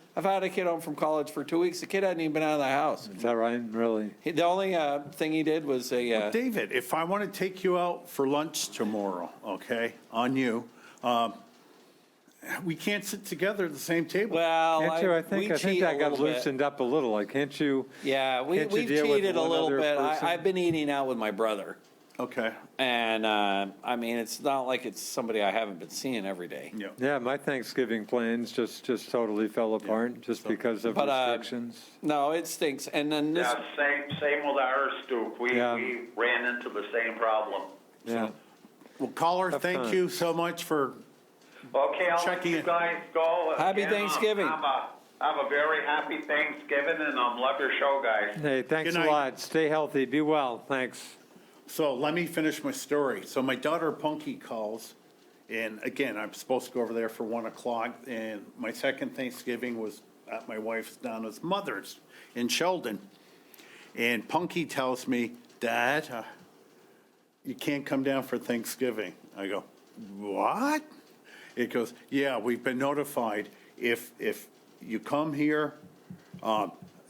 from college for 2 weeks. The kid hadn't even been out of the house. Is that right? Really? The only thing he did was David, if I want to take you out for lunch tomorrow, okay, on you, we can't sit together at the same table. well, Can't you? I we think cheat that a got little bit. loosened up a little. Like, can't you? Yeah, Can't you we've deal with cheated a one little other bit. person? I've been eating out with my brother, Okay. and I mean, it's not like it's somebody I haven't been seeing every day. Yeah. Yeah, my Thanksgiving plans just totally fell apart just because of But, restrictions. No, it stinks. And then this, Yeah, same with ours, Duke. We Yeah. ran into the same problem. Yeah. Well, caller, Tough thank times. you so much for, Okay, I'll let Checking you in. guys go. Happy Again, Thanksgiving. Have a very happy Thanksgiving, and love your show, guys. Hey, thanks Good a night. lot. Stay healthy. Be well. Thanks. so let me finish my story. So my daughter Punky calls, and again, I'm supposed to go over there for 1 o'clock, and my second Thanksgiving was at my wife's Donna's mother's in Sheldon. And Punky tells me, Dad, you can't come down for Thanksgiving. I go, what? It goes, yeah, we've been notified. If you come here,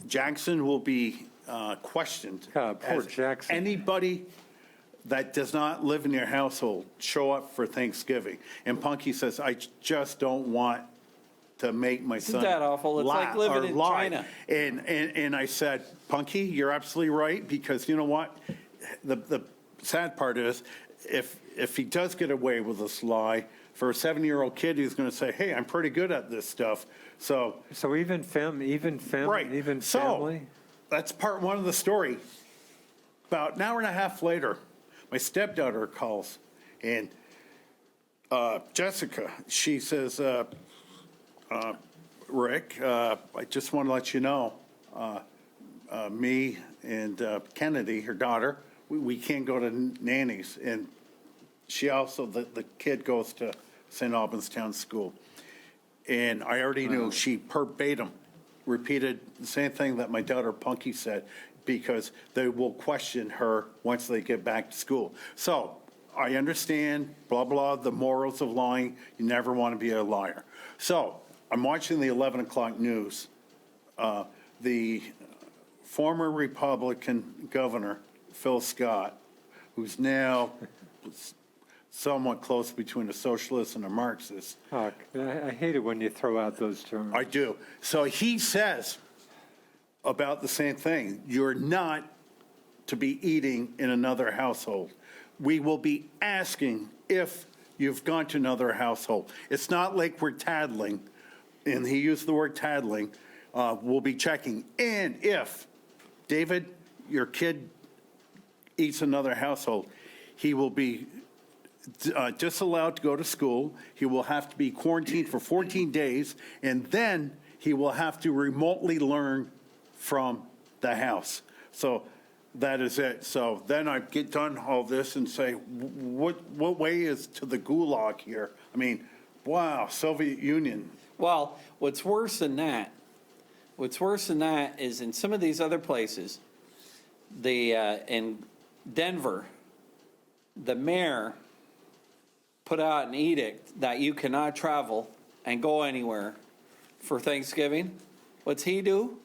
Jackson will be questioned. God, poor as Jackson. Anybody that does not live in your household show up for Thanksgiving. And Punky says, I just don't want to make my son that awful? It's like living or in lie. China. And I said, Punky, you're absolutely right, because you know what? The sad part is, if he does get away with this lie, for a 7-year-old kid, he's going to say, hey, I'm pretty good at this stuff. So, So even family, right. even So, family. that's part one of the story. About an hour and a half later, my stepdaughter calls, and Jessica, she says, Rick, I just want to let you know, me and Kennedy, her daughter, we can't go to nannies. And she also, the kid goes to St. Albans Town School. And I already knew she verbatim repeated the same thing that my daughter Punky said, because they will question her once they get back to school. So I understand, blah, blah, the morals of lying. You never want to be a liar. So I'm watching the 11 o'clock news. The former Republican governor, Phil Scott, who's now somewhat close between a socialist and a Marxist. Oh, I hate it when you throw out those terms. I do. So he says about the same thing. You're not to be eating in another household. We will be asking if you've gone to another household. It's not like we're tattling, and he used the word tattling. We'll be checking. And if, David, your kid eats another household, he will be disallowed to go to school. He will have to be quarantined for 14 days, and then he will have to remotely learn from the house. So that is it. So then I get done all this and say, what way is to the gulag here? I mean, wow, Soviet Union. Well, what's worse than that is in some of these other places, in Denver, the mayor put out an edict that you cannot travel and go anywhere for Thanksgiving. What's he do?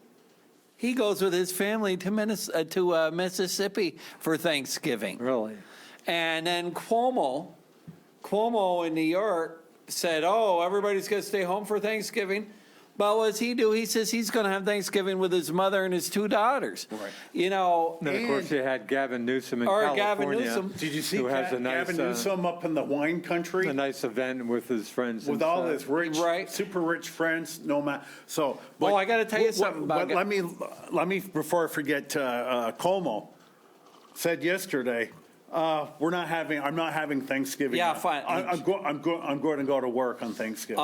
He goes with his family to Mississippi for Thanksgiving. Really? And then Cuomo in New York said, oh, everybody's going to stay home for Thanksgiving. But what does he do? He says he's going to have Thanksgiving with his mother and his 2 daughters. Right. You know. And of course, you had Gavin Newsom in California. Gavin Newsom. Did you see who has a nice, Gavin Newsom up in the wine country? a nice event with his friends. With and all stuff. his rich, Right. super rich friends, no matter. So, Oh, I gotta tell you something about Let me before I forget. Como said yesterday, I'm not having Thanksgiving. Yeah, yet. fine. I'm going to go to work on Thanksgiving.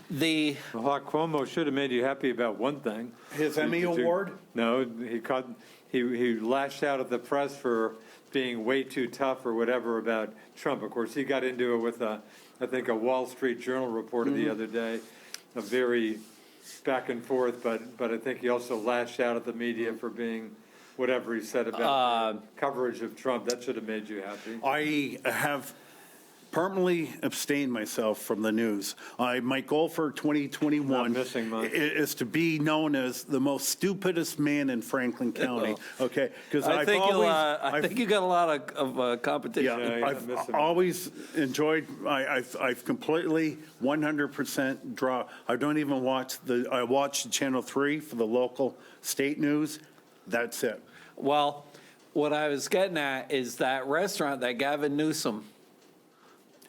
Well, Cuomo should have made you happy about one thing. His Emmy Award? No, he lashed out at the press for being way too tough or whatever about Trump. Of course, he got into it with I think a Wall Street Journal reporter the other day, a very back and forth, but I think he also lashed out at the media for being whatever he said about coverage of Trump. That should have made you happy. I have permanently abstained myself from the news. My goal for 2021 Not missing much. is to be known as the most stupidest man in Franklin County. Okay, because I think you got a lot of competition. Yeah, Yeah, I've miss him. always enjoyed. I've completely 100% draw. I don't even watch I watch Channel 3 for the local state news. That's it. Well, what I was getting at is that restaurant that Gavin Newsom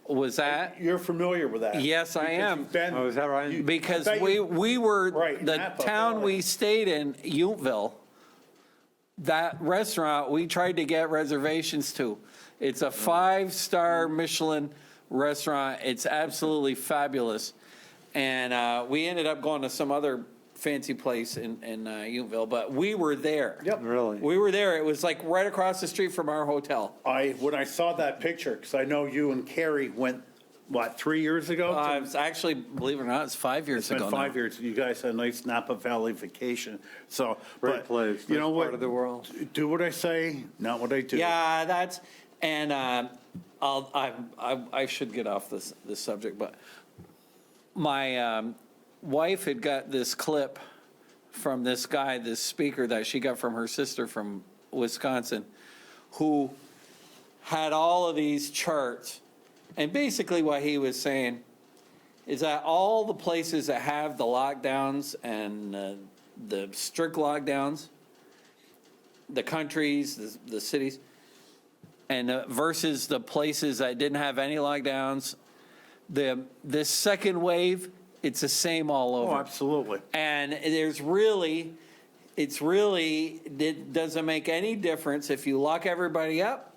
was at. You're familiar with that? Yes, I Because am. you've been- Oh, is that right? you- Because I bet we were, Right, the Napa, town Valley. we stayed in, Untville, that restaurant, we tried to get reservations to. It's a 5-star Michelin restaurant. It's absolutely fabulous. And we ended up going to some other fancy place in Untville, but we were there. Yep. Really? We were there. It was like right across the street from our hotel. When I saw that picture, because I know you and Carrie went, 3 years ago? It's actually, believe it or not, it's 5 years It's been ago 5 now. years. You guys had a nice Napa Valley vacation. So, Great place. You know Nice what? part of the world. Do what I say, not what I do. Yeah, that's, and I should get off this subject, but my wife had got this clip from this guy, this speaker that she got from her sister from Wisconsin, who had all of these charts. And basically what he was saying is that all the places that have the lockdowns and the strict lockdowns, the countries, the cities, and versus the places that didn't have any lockdowns, this second wave, it's the same all over. Oh, absolutely. And it doesn't make any difference if you lock everybody up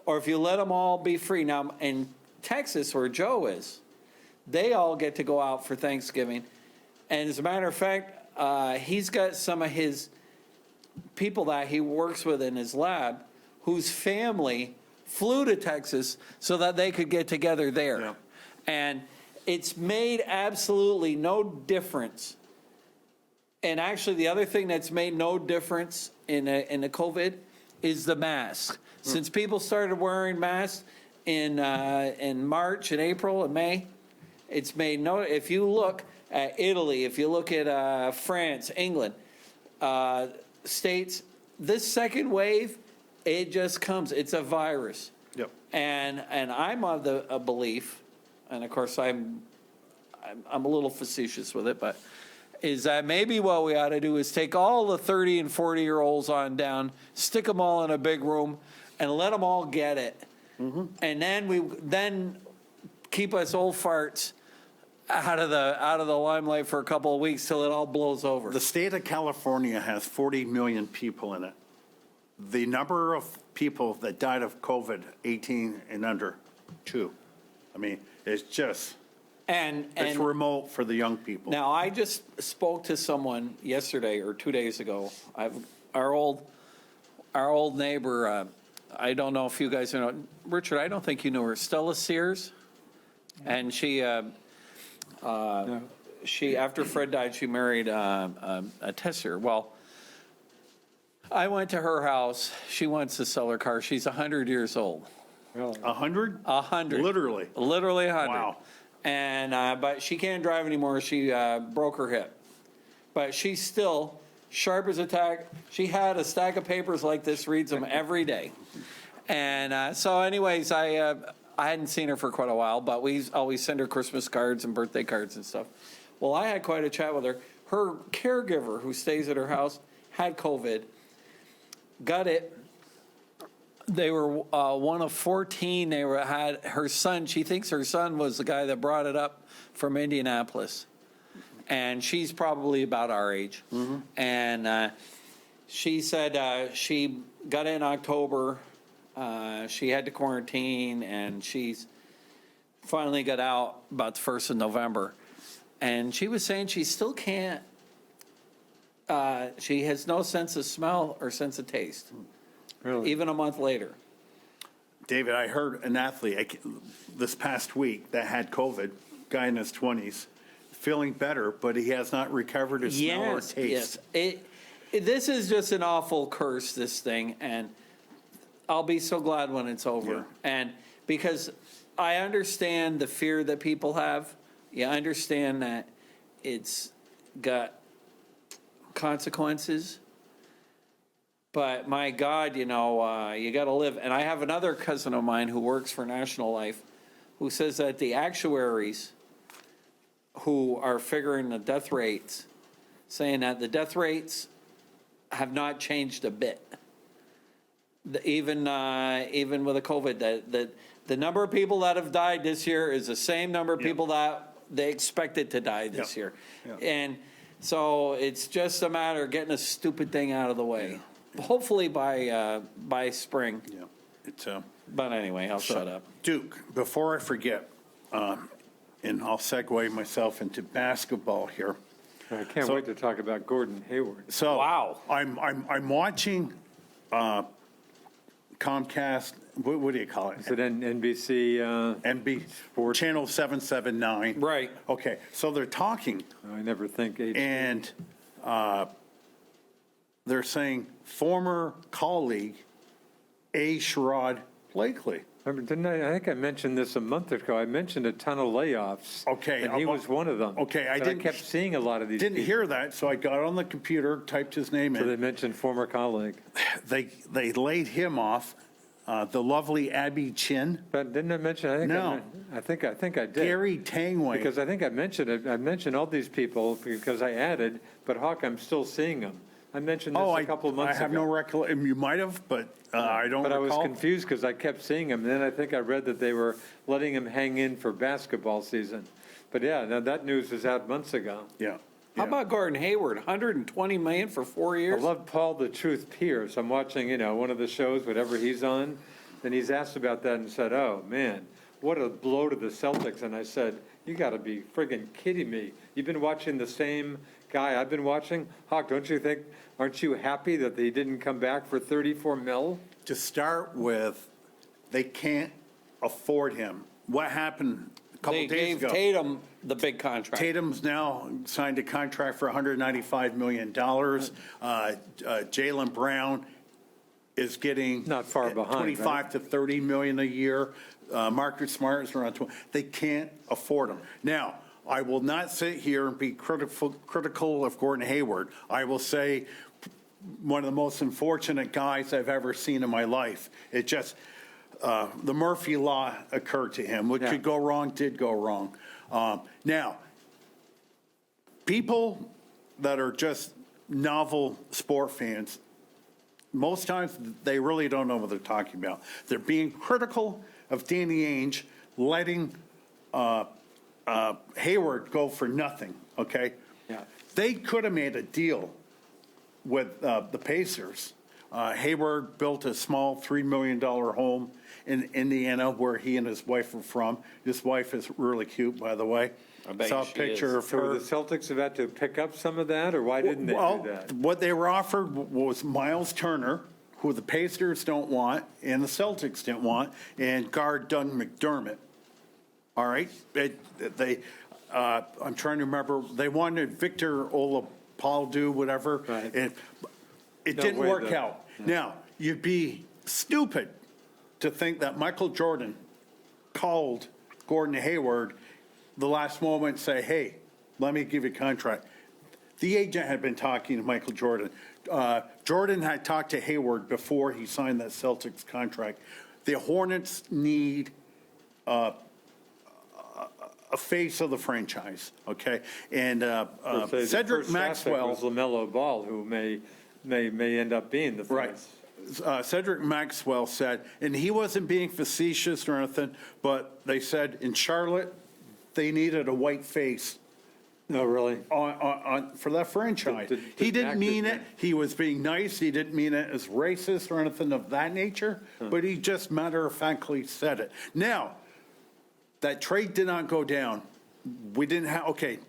or if you let them all be free. Now, in Texas, where Joe is, they all get to go out for Thanksgiving. And as a matter of fact, he's got some of his people that he works with in his lab whose family flew to Texas so that they could get together there. Yeah. And it's made absolutely no difference. And actually, the other thing that's made no difference in the COVID is the mask. Since people started wearing masks in March and April and May, it's made no. If you look at Italy, if you look at France, England, states, this second wave, it just comes. It's a virus. Yep. And I'm of a belief, and of course I'm a little facetious with it, but is that maybe what we ought to do is take all the 30 and 40-year-olds on down, stick them all in a big room, and let them all get it. And then keep us old farts out of the limelight for a couple of weeks till it all blows over. The state of California has 40 million people in it. The number of people that died of COVID, 18 and under, 2. I mean, it's just, And it's remote for the young people. now, I just spoke to someone yesterday or 2 days ago. Our old neighbor. I don't know if you guys know Richard. I don't think you knew her, Stella Sears, and she after Fred died, she married a tester. Well, I went to her house. She wants to sell her car. She's 100 years old. 100? 100. Literally. Literally 100. Wow. And but she can't drive anymore. She broke her hip, but she's still sharp as a tack. She had a stack of papers like this, reads them every day. And so, anyways, I hadn't seen her for quite a while, but we always send her Christmas cards and birthday cards and stuff. Well, I had quite a chat with her. Her caregiver, who stays at her house, had COVID, got it. They were one of 14. Had her son. She thinks her son was the guy that brought it up from Indianapolis, and she's probably about our age. And she said she got it in October. She had to quarantine, and she's finally got out about the 1st of November. And she was saying she still can't. She has no sense of smell or sense of taste. Really? Even a month later. David, I heard an athlete this past week that had COVID, guy in his 20s, feeling better, but he has not recovered his smell or taste. Yes. This is just an awful curse, this thing, and I'll be so glad when it's over. Yeah. And because I understand the fear that people have. You understand that it's got consequences. But my God, you got to live. And I have another cousin of mine who works for National Life who says that the actuaries who are figuring the death rates, saying that the death rates have not changed a bit. Even with the COVID, that the number of people that have died this year is the same number of people that they expected to die this year. And so it's just a matter of getting a stupid thing out of the way. Hopefully by spring. Yeah. It's But anyway, I'll shut up. Duke, before I forget, and I'll segue myself into basketball here. I can't wait to talk about Gordon Hayward. So Wow. I'm watching Comcast. What do you call it? Is it NBC? NB Sports? Channel 779. Right. Okay. So they're talking, I never think age. and they're saying former colleague A. Sherrod Blakely. Didn't I think I mentioned this a month ago. I mentioned a ton of layoffs. Okay, And he was one of them. okay, I But didn't- kept seeing a lot of these Didn't people. hear that, so I got on the computer, typed his name So they in. mentioned former colleague. They laid him off. The lovely Abby Chin, But didn't I mention, No. I think I did. Gary Tangway. Because I think I mentioned it. I mentioned all these people because I added, but Hawk, I'm still seeing them. I mentioned this a couple of months ago. I have no recollection. You might have, but I don't But I recall. was confused because I kept seeing him. And then I think I read that they were letting him hang in for basketball season. But yeah, now that news was out months ago. Yeah. How about Gordon Hayward, $120 million for 4 I years? love Paul the Truth Pierce. I'm watching, one of the shows, whatever he's on, and he's asked about that and said, oh, man, what a blow to the Celtics. And I said, you got to be friggin' kidding me. You've been watching the same guy I've been watching? Hawk, aren't you happy that they didn't come back for $34 million? To start with, they can't afford him. What happened a couple They days gave ago? Tatum the big contract. Tatum's now signed a contract for $195 million. Jaylen Brown is getting Not far behind, 25 right? to 30 million a year. Marcus Smart is around 20. They can't afford him. Now, I will not sit here and be critical of Gordon Hayward. I will say one of the most unfortunate guys I've ever seen in my life. It just, the Murphy Law occurred to him. What could go wrong did go wrong. Now, people that are just novel sport fans, most times they really don't know what they're talking about. They're being critical of Danny Ainge letting Hayward go for nothing, okay? Yeah. They could have made a deal with the Pacers. Hayward built a small $3 million home in Indiana where he and his wife are from. His wife is really cute, by the way. I bet Saw a she picture is. of So her. were the Celtics about to pick up some of that, or why didn't they Well, do that? what they were offered was Miles Turner, who the Pacers don't want, and the Celtics didn't want, and guard Doug McDermott. All right? I'm trying to remember, they wanted Victor Oladipo, whatever. Right. And it No didn't way, work though. out. Now, you'd be stupid to think that Michael Jordan called Gordon Hayward the last moment and say, hey, let me give you a contract. The agent had been talking to Michael Jordan. Jordan had talked to Hayward before he signed that Celtics contract. The Hornets need a face of the franchise, okay? And Let's say the Cedric first aspect Maxwell. was LaMelo Ball, who may end up being the Right. face. Cedric Maxwell said, and he wasn't being facetious or anything, but they said in Charlotte, they needed a white face No, really? for that franchise. Did He didn't Mac mean did it. He was being nice. He didn't mean it as racist or anything of that nature, but he just matter-of-factly said it. Now, that trade did not go down. We didn't have, okay,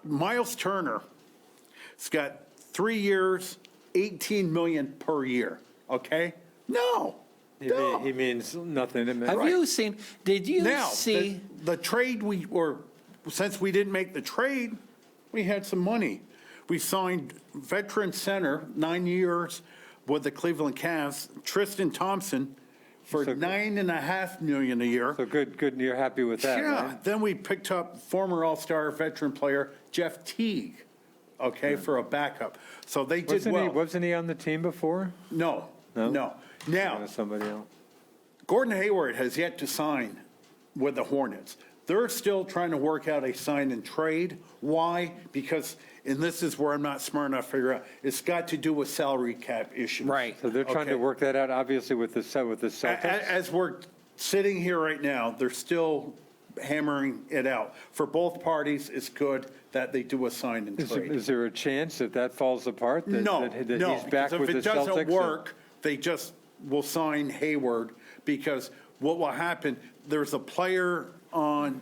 Miles Turner has got 3 years, $18 million per year, okay? No. He means nothing to me. Have you seen, did you Now, see? the trade since we didn't make the trade, we had some money. We signed veteran center, 9 years with the Cleveland Cavs, Tristan Thompson, for So- $9.5 million a year. So good, you're happy with that, Yeah, right? then we picked up former All-Star veteran player Jeff Teague, okay, for a backup. So they did well. Wasn't he on the team before? No. No? Now, Somebody else. Gordon Hayward has yet to sign with the Hornets. They're still trying to work out a sign and trade. Why? Because, and this is where I'm not smart enough to figure out, it's got to do with salary cap issues. Right. So they're trying Okay. to work that out, obviously, with the Celtics? As we're sitting here right now, they're still hammering it out. For both parties, it's good that they do a sign and trade. Is there a chance that falls apart? No, that no, he's back because if with it the Celtics? doesn't work, they just will sign Hayward, because what will happen, there's a player on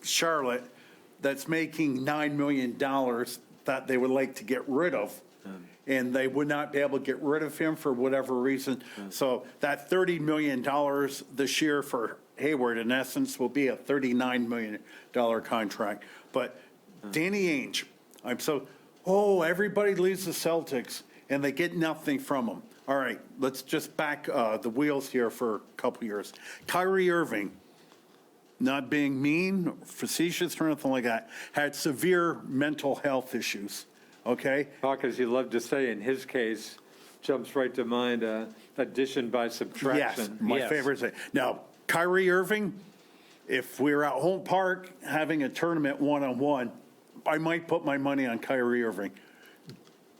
Charlotte that's making $9 million that they would like to get rid of, and they would not be able to get rid of him for whatever reason. So that $30 million this year for Hayward, in essence, will be a $39 million contract. But Danny Ainge, everybody leaves the Celtics, and they get nothing from him. All right, let's just back the wheels here for a couple years. Kyrie Irving, not being mean, facetious, or anything like that, had severe mental health issues, okay? Talk, as you love to say, in his case, jumps right to mind, addition by Yes, subtraction. my Yes. favorite thing. Now, Kyrie Irving, if we were at home park having a tournament one-on-one, I might put my money on Kyrie Irving.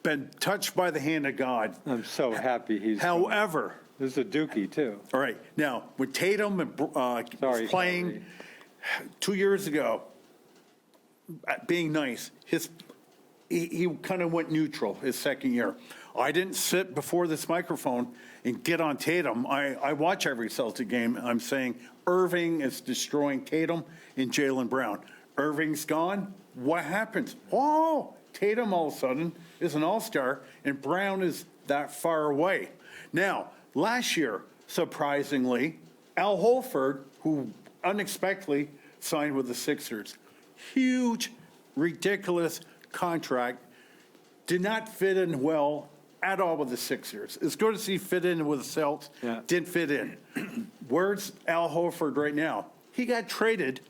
Been touched by the hand of God. I'm so happy he's. However, This is a dookie, too. all right, now, when Tatum was Sorry, playing Kyrie. 2 years ago, being nice, he kind of went neutral his second year. I didn't sit before this microphone and get on Tatum. I watch every Celtic game. I'm saying Irving is destroying Tatum and Jaylen Brown. Irving's gone. What happens? Oh, Tatum all of a sudden is an all-star, and Brown is that far away. Now, last year, surprisingly, Al Horford, who unexpectedly signed with the Sixers, huge, ridiculous contract, did not fit in well at all with the Sixers. It's good to see fit in with the Celtics, Yeah. didn't fit in. Where's Al Horford right now? He got traded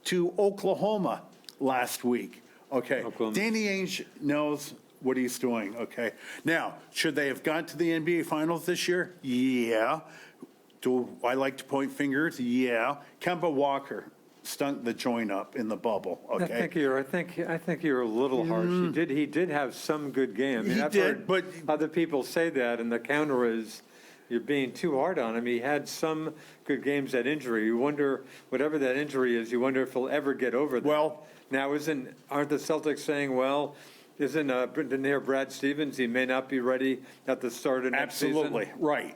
to Oklahoma last week. Okay, Oklahoma. Danny Ainge knows what he's doing, okay? Now, should they have gone to the NBA Finals this year? Yeah. Do I like to point fingers? Yeah. Kemba Walker, stunk the joint up in the bubble, I okay? think you're a little harsh. He did have some good game. I mean, He I've did, heard but- other people say that, and the counter is, you're being too hard on him. He had some good games at injury. You wonder, whatever that injury is, you wonder if he'll ever get over that. Well- Now, aren't the Celtics saying, well, didn't hear Brad Stevens, he may not be ready at the start of next season? Absolutely, right.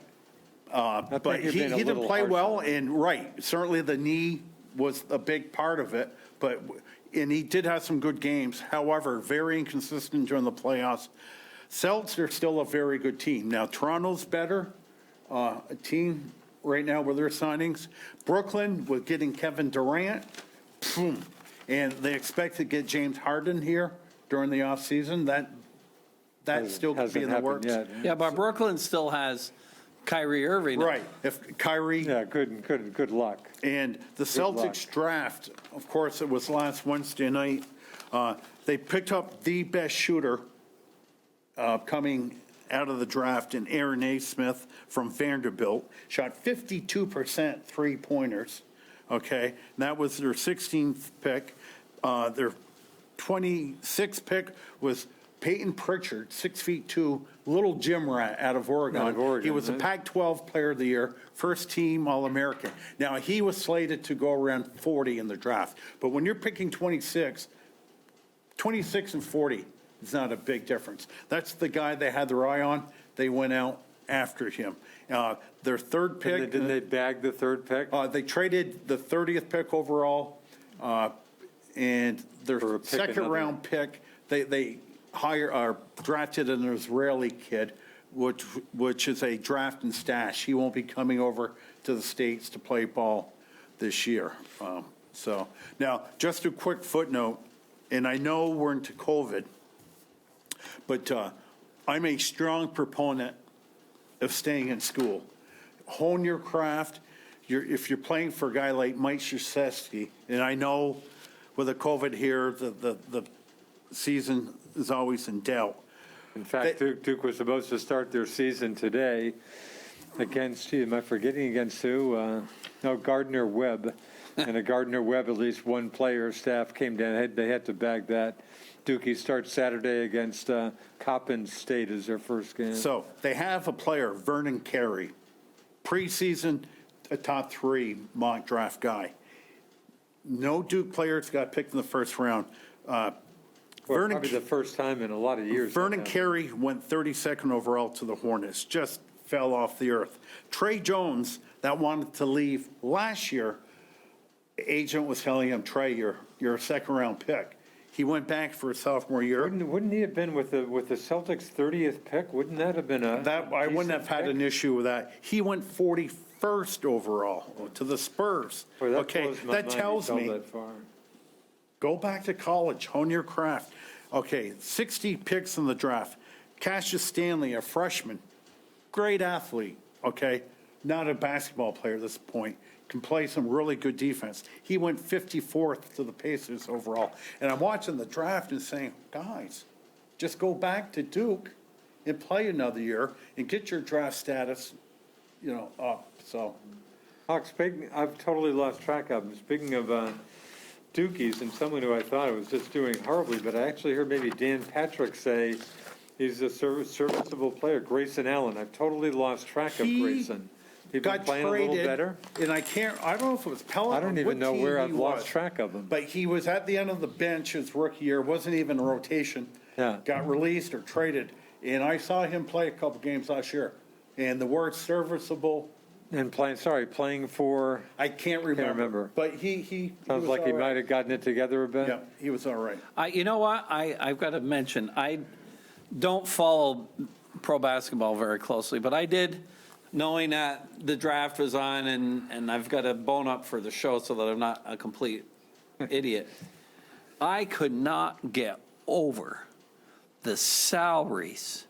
But think you're he being a didn't little play harsh well, on and right, certainly the knee was a big part of it, and he did have some good games. However, very inconsistent during the playoffs. Celtics are still a very good team. Now, Toronto's better, a team right now with their signings. Brooklyn with getting Kevin Durant, boom, and they expect to get James Harden here during the offseason. That still could be in the Hasn't works. happened yet. Yeah, but Brooklyn still has Kyrie Irving. Right, if Kyrie. Yeah, good luck. And the Celtics draft, of course, it was last Wednesday night. They picked up the best shooter coming out of the draft in Aaron A. Smith from Vanderbilt. Shot 52% three-pointers, okay? And that was their 16th pick. Their 26th pick was Peyton Pritchard, 6'2", little gym rat out of Oregon. Out of Oregon, He was a right. Pac-12 Player of the Year, first team All-American. Now, he was slated to go around 40 in the draft, but when you're picking 26 and 40 is not a big difference. That's the guy they had their eye on. They went out after him. Their third pick. Didn't they bag the third pick? They traded the 30th pick overall, and their For a pick, second-round pick, they drafted an Israeli kid, which is a draft and stash. He won't be coming over to the States to play ball this year. So now, just a quick footnote, and I know we're into COVID, but I'm a strong proponent of staying in school. Hone your craft. If you're playing for a guy like Mike Krzyzewski, and I know with the COVID here, the season is always in doubt. In fact, Duke was supposed to start their season today against, am I forgetting against who? No, Gardner Webb. And a Gardner Webb, at least one player, staff came down. They had to bag that. Dookie starts Saturday against Coppin State as their first game. So they have a player, Vernon Carey, preseason, a top 3 mock draft guy. No Duke players got picked in the first round. Probably the first time in a lot of years. Vernon Carey went 32nd overall to the Hornets, just fell off the earth. Trey Jones, that wanted to leave last year, agent was telling him, Trey, you're a second-round pick. He went back for his sophomore year. Wouldn't he have been with the Celtics' 30th pick? Wouldn't that have been I wouldn't have had an issue with that. He went 41st overall to the Spurs. Boy, that Okay, blows my that mind he tells fell me, that far. go back to college, hone your craft. Okay, 60 picks in the draft. Cassius Stanley, a freshman, great athlete, okay? Not a basketball player at this point. Can play some really good defense. He went 54th to the Pacers overall. And I'm watching the draft and saying, guys, just go back to Duke and play another year and get your draft status, up. So, Hawk, I've totally lost track of him. Speaking of Dukies and someone who I thought was just doing horribly, but I actually heard maybe Dan Patrick say he's a serviceable player. Grayson Allen. I've totally lost track of He Grayson. He's been got playing traded, a little better. and I don't know if it was Pelham. I don't even know where I've lost track of him. But he was at the end of the bench his rookie year, wasn't even a rotation. Yeah. Got released or traded, and I saw him play a couple games last year. And the word serviceable, And playing for, I can't remember. But he sounds was like he all might right. have gotten it together a bit. Yeah, he was all right. You know what? I've got to mention, I don't follow pro basketball very closely, but I did, knowing that the draft was on, and I've got to bone up for the show so that I'm not a complete idiot. I could not get over the salaries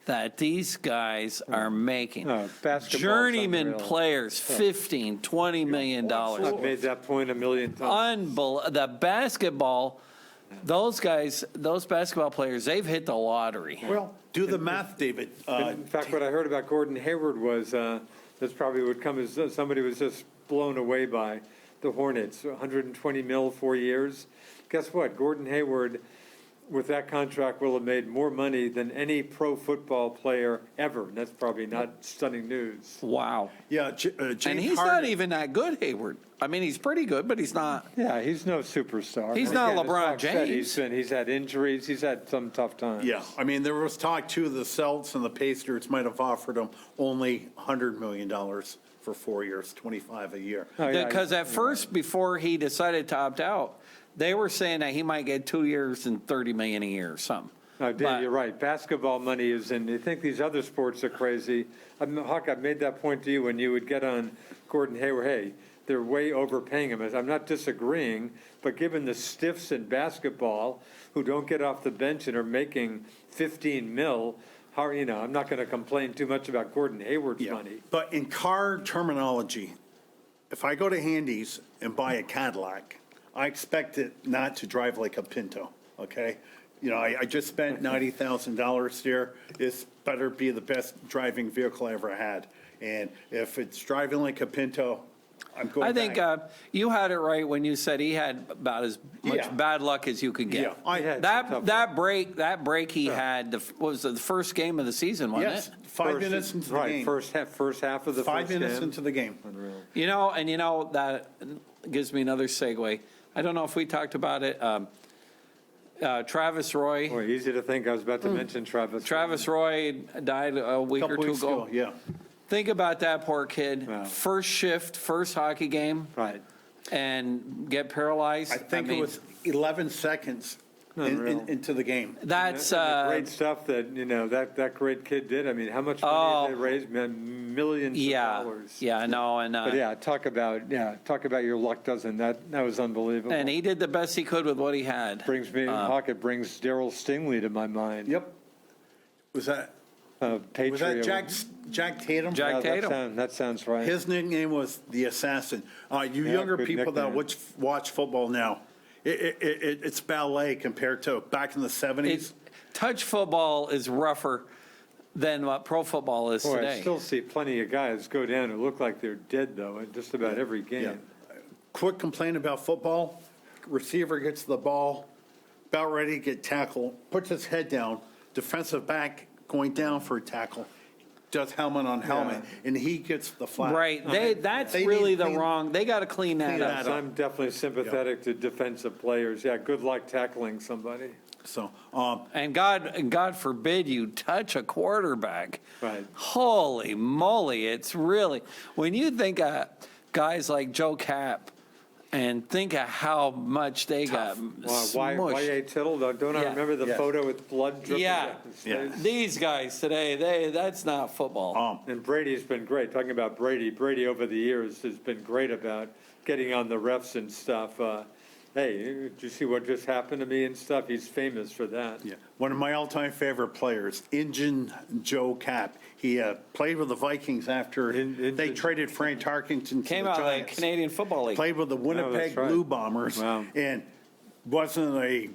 that these guys are making. Basketball's Journeyman unreal. players, $15, $20 million. I've made that point a million times. The basketball, those guys, those basketball players, they've hit the lottery. Well, do the math, David. In fact, what I heard about Gordon Hayward was, this probably would come as somebody was just blown away by the Hornets, 120 mil, 4 years. Guess what? Gordon Hayward, with that contract, will have made more money than any pro football player ever. And that's probably not stunning news. Wow. Yeah, James And he's Harden. not even that good, Hayward. I mean, he's pretty good, but he's not. Yeah, he's no superstar. He's And not again, as LeBron Hawk said, James. he's had injuries. He's had some tough times. Yeah, I mean, there was talk too, the Celtics and the Pacers might have offered him only $100 million for 4 years, 25 a year. Oh, yeah, Because at first, before he decided to opt out, they were saying that he might get 2 years and $30 million a year or something. No, Dave, But- you're right. Basketball money is in. You think these other sports are crazy. Huck, I made that point to you when you would get on Gordon Hayward. Hey, they're way overpaying him. I'm not disagreeing, but given the stiffs in basketball who don't get off the bench and are making 15 mil, how, I'm not going to complain too much about Gordon Hayward's Yeah. money. But in car terminology, if I go to Handy's and buy a Cadillac, I expect it not to drive like a Pinto, okay? I just spent $90,000 there. It's better be the best driving vehicle I ever had. And if it's driving like a Pinto, I'm going I think back. you had it right when you said he had about as much Yeah. bad luck as you could get. Yeah, I had That break he had, what was it, the first game of the season, wasn't Yes, it? 5 minutes into the Right, game. first half of the 5 first minutes game. into the game. Unreal. That gives me another segue. I don't know if we talked about it. Travis Roy. Boy, easy to think. I was about to Hmm. mention Travis. Travis Roy died a week or Couple two weeks ago. ago, yeah. Think about that poor kid. Wow. First shift, first hockey game, Right. and get paralyzed. I think mean, it was 11 seconds Unreal. into the game. That's And the great stuff that that great kid did. I mean, how much money did they raise? Man, millions of dollars. yeah, no, and But talk about your luck, doesn't that was unbelievable. and he did the best he could with what he had. brings me Hawk. It brings Daryl Stingley to my mind. Yep. Was that Patriot. Jack Tatum? Jack Tatum. That sounds right. His nickname was the Assassin. You Yeah, younger good people that nickname. watch football now, it's ballet compared to back in the 70s. Touch football is rougher than what pro football is Boy, I today. still see plenty of guys go down who look like they're dead though in just about every game. Yeah. Quick complaint about football. Receiver gets the ball, about ready to get tackled, puts his head down, defensive back going down for a tackle, does helmet on helmet, and he gets the flag. Right. That's They really need the clean- wrong. They got to clean that clean up. that So I'm definitely sympathetic to defensive players. Yeah, good luck tackling somebody. So, And God forbid you touch a quarterback. Right. Holy moly! It's really when you think of guys like Joe Cap, and think of how much they got Why smushed. Tittle? Don't I Yeah. remember the Yes. photo with blood dripping Yeah. down his Yeah. face? These guys today, that's not football. And Brady's been great. Talking about Brady over the years has been great about getting on the refs and stuff. Hey, did you see what just happened to me and stuff? He's famous for that. yeah, one of my all-time favorite players, Injun Joe Cap. He played with the Vikings after they traded Frank Tarkenton to Came the out of the Giants. Canadian Football League. Played with the Winnipeg right. Blue Bombers. Wow. And wasn't a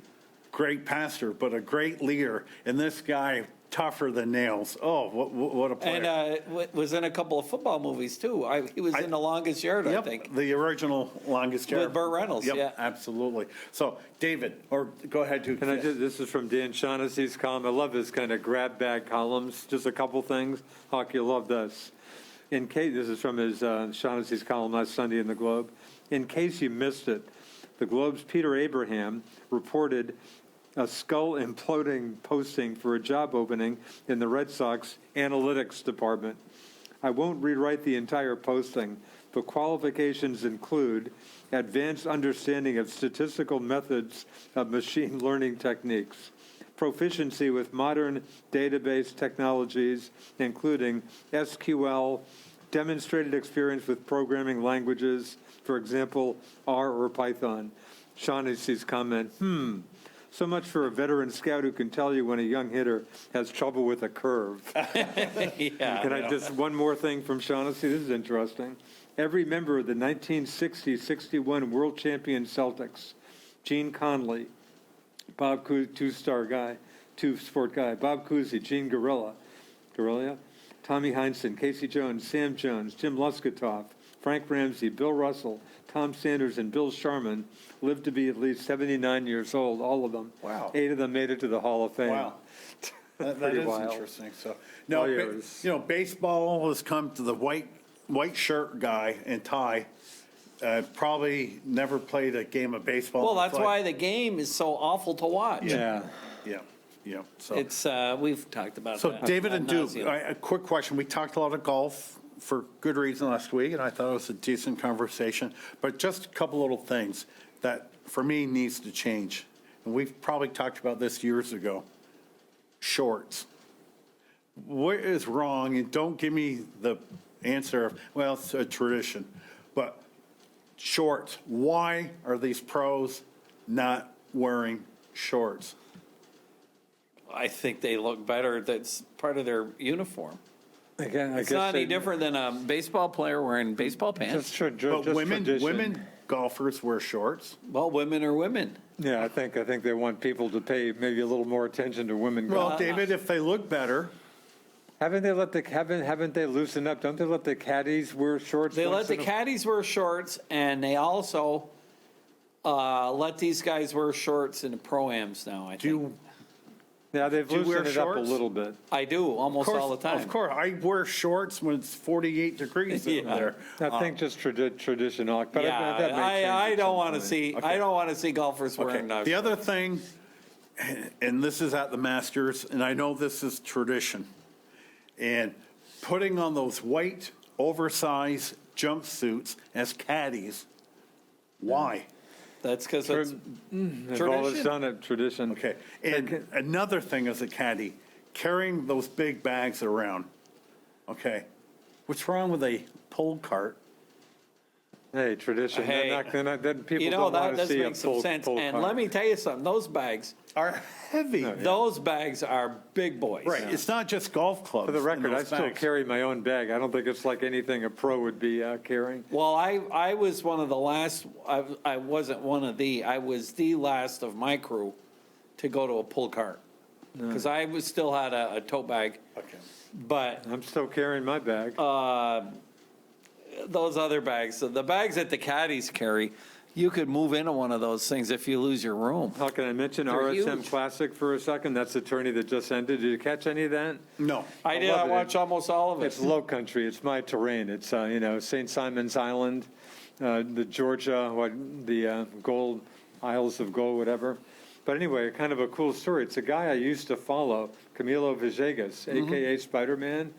great passer, but a great leader. And this guy, tougher than nails. Oh, what a player. And was in a couple of football movies too. He was in The Longest Yard, I Yep, think. the original Longest Yard. With Burt Reynolds, Yep, yeah. absolutely. So, David, or go ahead, Duke. This is from Dan Shaughnessy's column. I love his kind of grab bag columns. Just a couple things. Hawk, you'll love this. This is from his Shaughnessy's column last Sunday in the Globe. In case you missed it, the Globe's Peter Abraham reported a skull imploding posting for a job opening in the Red Sox analytics department. I won't rewrite the entire posting, but qualifications include advanced understanding of statistical methods of machine learning techniques, proficiency with modern database technologies, including SQL, demonstrated experience with programming languages, for example, R or Python. Shaughnessy's comment, so much for a veteran scout who can tell you when a young hitter has trouble with a curve. Yeah. Can I just, one more thing from Shaughnessy, this is interesting. Every member of the 1960-61 world champion Celtics, Gene Conley, Bob Cousy, two-sport guy, Bob Cousy, Gene Guerrilla, Tommy Heinsohn, Casey Jones, Sam Jones, Jim Luskatoff, Frank Ramsey, Bill Russell, Tom Sanders, and Bill Sharman lived to be at least 79 years old, all of them. Wow. 8 of them made it to the Hall of Fame. Wow. That Pretty is wild. interesting. So, no, Oh, yeah, it was- baseball has come to the white shirt guy and tie. Probably never played a game of baseball. Well, that's It's like- why the game is so awful to watch. Yeah. Yeah. So, It's, we've talked about so that. David and ad Duke, nauseam. a quick question. We talked a lot of golf for good reason last week, and I thought it was a decent conversation. But just a couple little things that, for me, needs to change. And we've probably talked about this years ago. Shorts. What is wrong? And don't give me the answer of, well, it's a tradition. But shorts, why are these pros not wearing shorts? I think they look better. That's part of their uniform. Again, I It's guess not any they- different than a baseball player wearing baseball pants. Just But women tradition. golfers wear shorts. Well, women are women. Yeah, I think they want people to pay maybe a little more attention to women golf. Well, David, if they look better, Haven't they loosened up? Don't they let the caddies wear shorts? They let once the in a- caddies wear shorts, and they also let these guys wear shorts in the pro-ams now, I do you? think. Yeah, they've Do you wear loosened it up a shorts? little bit. I do, almost all the time. Of course, I wear shorts when it's 48 degrees Yeah. over there. I think just tradition, but Yeah, that may change I at don't some want to point. see, Okay. I don't want to see golfers Okay. wearing The other thing, and this is at the Masters, and I know this is tradition, and putting on those white oversized jumpsuits as caddies, why? That's because it's They've always tradition. done it, tradition. Okay, and another thing as a caddy, carrying those big bags around, okay? What's wrong with a pull cart? Hey, tradition. Hey, Then people You know, don't that want to does see a make some full sense. And cart. let me tell you something, those bags, Are heavy. those bags are big boys. Right, it's not just golf clubs. For the in record, I those still bags. carry my own bag. I don't think it's like anything a pro would be carrying. Well, I was one of the last, I wasn't one of I was the last of my crew to go to a pull cart. Because still had a tote bag, Okay. but I'm still carrying my bag. those other bags, the bags that the caddies carry, you could move into one of those things if you lose your room. How can I mention They're RSM huge. Classic for a second? That's the tourney that just ended. Did you catch any of that? No. I did, I love it. watched almost all of it. It's low country. It's my terrain. It's, St. Simon's Island, the Georgia, Gold, Isles of Gold, whatever. But anyway, kind of a cool story. It's a guy I used to follow, Camilo Villegas, a.k.a. Spider-Man,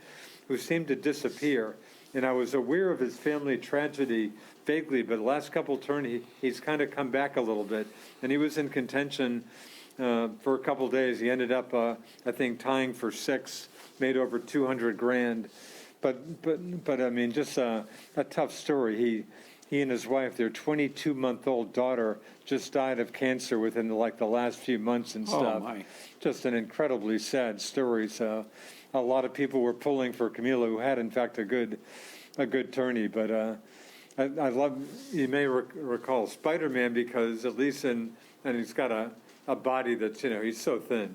who seemed to disappear. And I was aware of his family tragedy vaguely, but the last couple turns, he's kind of come back a little bit. And he was in contention for a couple days. He ended up, I think, tying for 6th, made over $200,000. But I mean, just a tough story. He and his wife, their 22-month-old daughter, just died of cancer within the last few months and stuff. my. Just an incredibly sad story. So a lot of people were pulling for Camilo, who had in fact a good tourney. But I love, you may recall Spider-Man, because at least and he's got a body that's, he's so thin.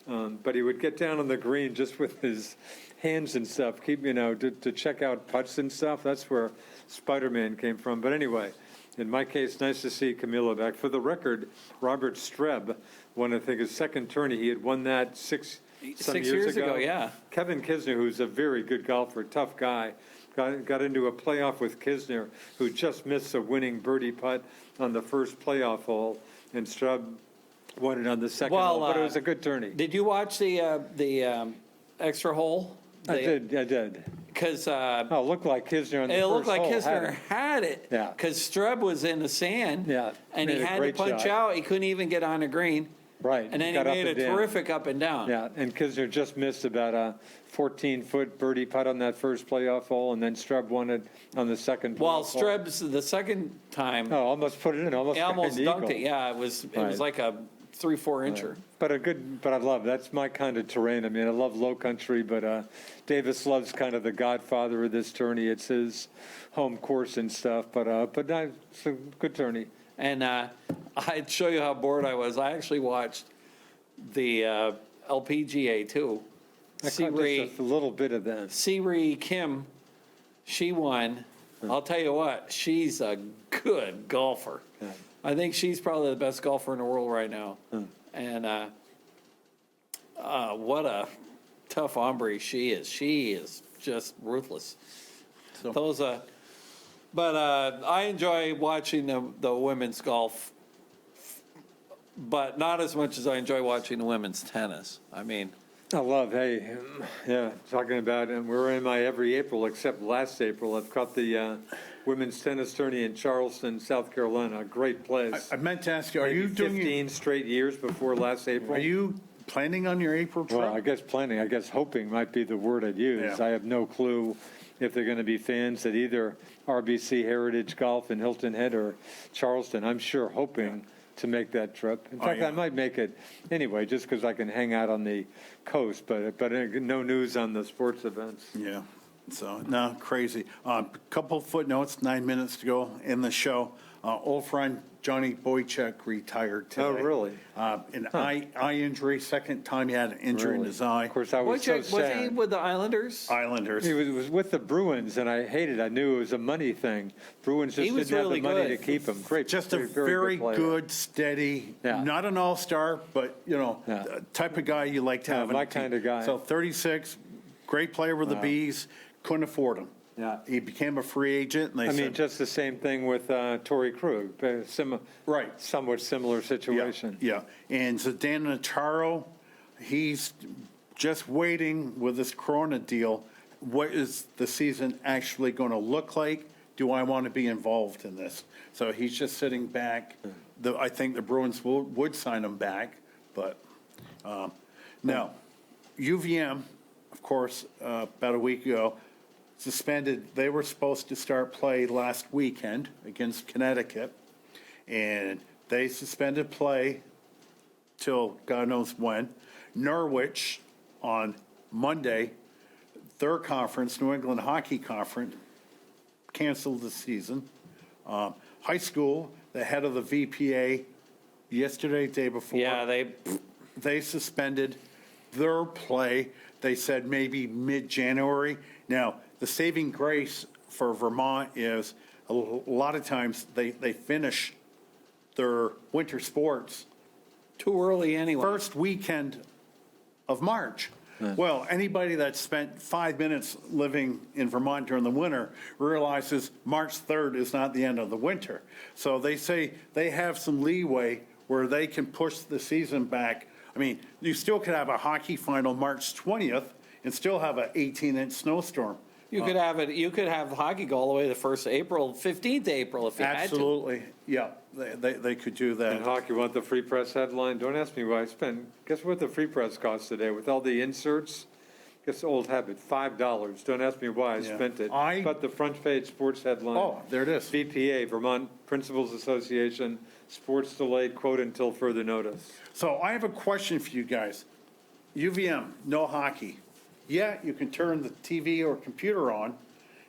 But he would get down on the green just with his hands and stuff, to check out putts and stuff. That's where Spider-Man came from. But anyway, in my case, nice to see Camilo back. For the record, Robert Streb won, I think, his second tourney. He had won that six years ago. Yeah. Kevin Kisner, who's a very good golfer, tough guy, got into a playoff with Kisner, who just missed a winning birdie putt on the first playoff hole, and Streb won it on the second hole. But it was a good tourney. Did you watch the extra hole? I did. Because Oh, it looked like Kisner on the it first looked like hole Kisner had it. Yeah. Because Streb was in the sand. Yeah, And he made a had to great punch shot. out. He couldn't even get on the green. Right. And then he got up made a and down. terrific up and down. Yeah, and Kisner just missed about a 14-foot birdie putt on that first playoff hole, and then Streb won it on the second Well, playoff hole. Streb's the second time, Oh, almost put it in, almost he almost got an dunked it. eagle. Yeah, it was Right. like a 3-4 incher. But I love, that's my kind of terrain. I mean, I love low country, but Davis Love's kind of the godfather of this tourney. It's his home course and stuff, but it's a good tourney. And I'd show you how bored I was. I actually watched the LPGA too. I caught just a little bit of that. Siri Kim, she won, I'll tell you what, she's a good golfer. I think she's probably the best golfer in the world right now. And what a tough hombre she is. She is just ruthless. So- Those, but I enjoy watching the women's golf, but not as much as I enjoy watching the women's tennis. I mean, I love, hey, yeah, talking about, and we're in my every April except last April. I've caught the women's tennis tourney in Charleston, South Carolina. A great place. I meant to ask you, are Maybe you doing, 15 straight years before last April? are you planning on your April trip? Well, I guess planning, I guess hoping might be the word I'd use. Yeah. I have no clue if they're going to be fans at either RBC Heritage Golf in Hilton Head or Charleston. I'm sure hoping to make that trip. In fact, yeah. I might make it anyway, just because I can hang out on the coast, but no news on the sports events. Yeah, so, no, crazy. Couple footnotes, 9 minutes to go in the show. Old friend Johnny Boychuk retired today. Oh, really? An eye injury, second time he had an injury in Really? his eye. Of course, I was so was he sad. with the Islanders? Islanders. He was with the Bruins, and I hated it. I knew it was a money thing. Bruins just He was didn't have really the money good. to keep him. Great, Just a very player. good, steady, Yeah. not an all-star, but, Yeah. the type of guy you like to have on my a team. kind of guy. So 36, great player with the Bees, couldn't afford him. Yeah. He became a free agent, and they I mean, said, just the same thing with Torrey Krug, right. somewhat similar situation. Yeah, and Zdeno Chara, he's just waiting with this Corona deal. What is the season actually going to look like? Do I want to be involved in this? So he's just sitting back. I think the Bruins would sign him back, but now UVM, of course, about a week ago, suspended. They were supposed to start play last weekend against Connecticut, and they suspended play till God knows when. Norwich on Monday, their conference, New England Hockey Conference, canceled the season. High school, the head of the VPA, yesterday, day before, Yeah, they suspended their play. They said maybe mid-January. Now, the saving grace for Vermont is a lot of times they finish their winter sports too early anyway. first weekend of March. Well, anybody that spent 5 minutes living in Vermont during the winter realizes March 3rd is not the end of the winter. So they say they have some leeway where they can push the season back. I mean, you still could have a hockey final March 20th and still have an 18-inch snowstorm. You could have it. You could have hockey go all the way to 1st April, 15th April if you had to. Absolutely, yeah, they could do In that. hockey, want the free press headline? Don't ask me what I spent. Guess what the free press costs today with all the inserts? Guess old habit, $5. Don't ask me why I Yeah. spent it. I- But the front page sports headline. Oh, there it is. VPA, Vermont Principals Association, sports delayed, quote, until further notice. So I have a question for you guys. UVM, no hockey. Yeah, you can turn the TV or computer on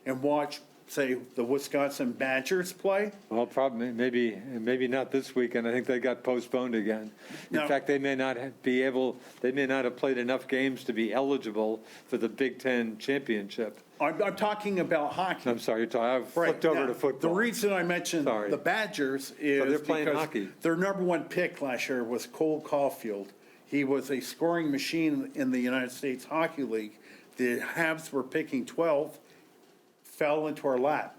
and watch, say, the Wisconsin Badgers play. Well, probably, maybe not this weekend. I think they got postponed again. In No. fact, they may not have played enough games to be eligible for the Big Ten championship. I'm talking about hockey. I'm sorry, I flipped Right, over now, to football. The reason I mentioned Sorry. the Badgers is they're playing because hockey. their number one pick last year was Cole Caulfield. He was a scoring machine in the United States Hockey League. The Habs were picking 12, fell into our lap.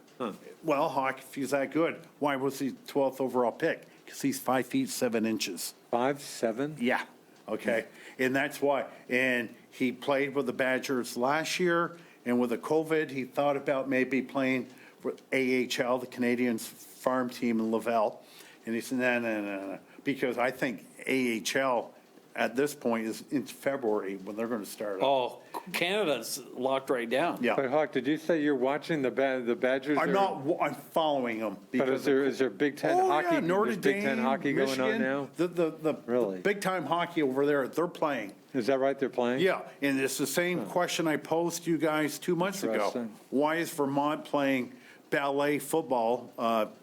Well, Hawk, if he's that good, why was he 12th overall pick? Because he's 5 feet 7 inches. 5'7"? Yeah, okay. And that's why. And he played with the Badgers last year, and with the COVID, he thought about maybe playing for AHL, the Canadians farm team in Laval. And he said, no. Because I think AHL at this point is in February when they're going to start up. Oh, Canada's locked right down. Yeah. But Hawk, did you say you're watching the Badgers? I'm following them. But is there Big Ten hockey? Yeah, Notre there's Big Ten Dame, hockey going on Michigan, now? The Really? big time hockey over there, they're playing. Is that right? They're playing? Yeah, and it's the same question I posed to you guys 2 months ago. Interesting. Why is Vermont playing ballet football,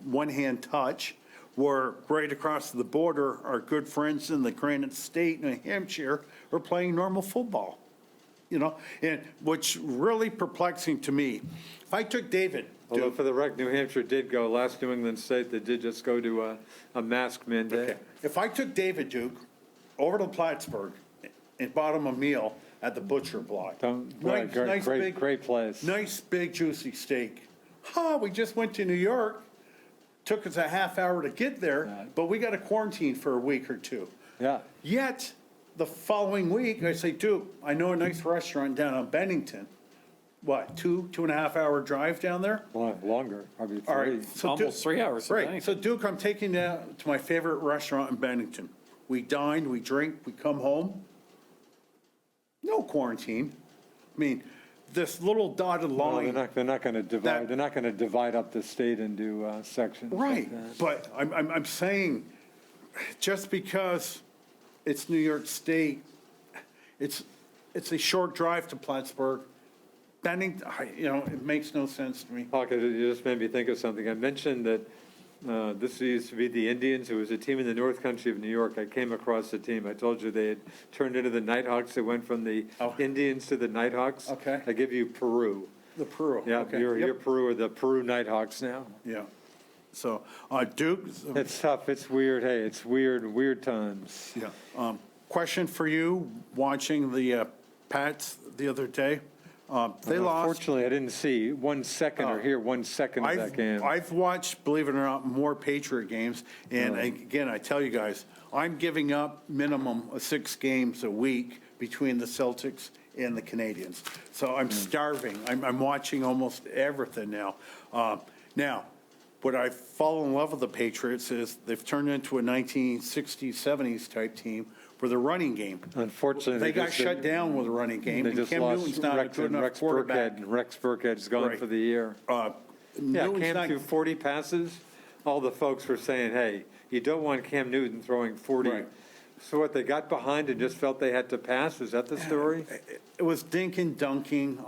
one-hand touch, where right across the border, our good friends in the Granite State, New Hampshire, are playing normal football? You know, and what's really perplexing to me, if I took David Although Duke. for the rec, New Hampshire did go, last New England state, they did just go to a mask mandate. Okay. If I took David Duke over to Plattsburgh and bought him a meal at the Butcher Block. Great place. Nice, big, juicy steak. We just went to New York. Took us a half hour to get there, but we got to quarantine for a week or two. Yeah. Yet, the following week, I say, Duke, I know a nice restaurant down on Bennington. What, 2.5 hour drive down there? Longer, probably All 3. right. so Almost Duke- 3 hours. of Right, dining. so Duke, I'm taking you to my favorite restaurant in Bennington. We dine, we drink, we come home. No quarantine. I mean, this little dotted Well, line. they're not going to divide, That- they're not going to divide up the state into sections. like Right, that. but I'm saying, just because it's New York State, it's a short drive to Plattsburgh. Bennington, it makes no sense to me. Hawk, you just made me think of something. I mentioned that this used to be the Indians. It was a team in the North Country of New York. I came across the team. I told you they had turned into the Nighthawks. They went from the Oh. Indians to the Nighthawks. Okay. I give you Peru. The Peru. Yeah, okay. you're Yep. Peru or the Peru Nighthawks now. Yeah. So, Duke, It's tough. It's weird. Hey, it's weird times. yeah. Question for you, watching the Pats the other day. They lost. Unfortunately, I didn't see 1 second or hear 1 second of that game. I've watched, believe it or not, more Patriot games, and again, I tell you guys, I'm giving up minimum of 6 games a week between the Celtics and the Canadians. So I'm starving. I'm watching almost everything now. Now, what I fall in love with the Patriots is they've turned into a 1960s, 70s type team for the running game. Unfortunately, They got shut down with the running game. They and just Cam lost Newton's not a Rex good and enough Rex quarterback. Burkhead. Rex Burkhead's gone Right. for the year. Yeah, Newton's Cam not- threw 40 passes. All the folks were saying, hey, you don't want Cam Newton throwing 40. Right. So what, they got behind and just felt they had to pass? Is that the story? It was dinking, dunking,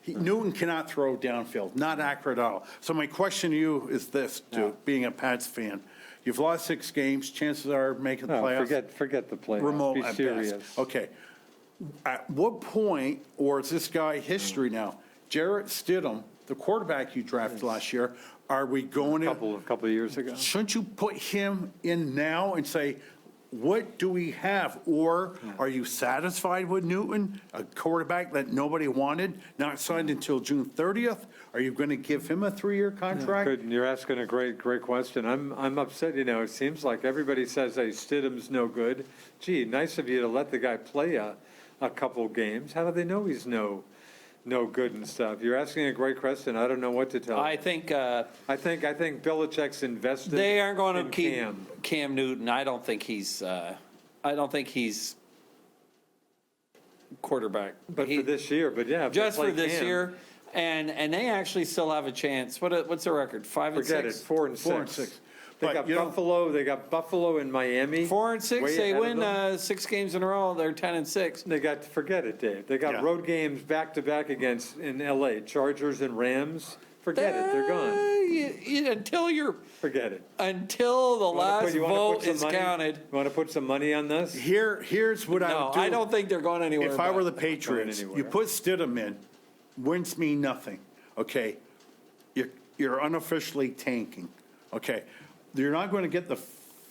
Newton cannot throw downfield, not accurate at all. So my question to you is this, Duke, being a Pats fan. You've lost 6 games, chances are making the No, playoffs. forget the playoffs. Remote Be at best. serious. Okay. At what point, or is this guy history now? Jarrett Stidham, the quarterback you drafted last year, are we going A to, couple of years ago. shouldn't you put him in now and say, what do we have? Or are you satisfied with Newton, a quarterback that nobody wanted, not signed until June 30th? Are you going to give him a 3-year contract? Good, and you're asking a great question. I'm upset, it seems like everybody says, hey, Stidham's no good. Gee, nice of you to let the guy play a couple games. How do they know he's no good and stuff? You're asking a great question. I don't know what to tell you. I think I think Belichick's invested. they aren't going to in keep Cam. Cam Newton. I don't think he's quarterback. But for this year, but yeah. if they Just play for this Cam, year, and they actually still have a chance. What's the record? 5 and 6. Forget it, 4 and 6. 4 and 6. They But, got you know- Buffalo. They got Buffalo and Miami. 4 and 6. way They ahead of win them. 6 games in a row. They're 10 and 6. They got, forget it, Dave. They got Yeah. road games back to back against in LA, Chargers and Rams. Forget it, they're gone. Forget it. Until the last You wanna vote put some is money- counted. You want to put some money on this? Here's what I No, would do. I don't think they're going anywhere. If I were the but- Patriots, anywhere. you put Stidham in, wins me nothing, okay? You're unofficially tanking, okay? You're not going to get the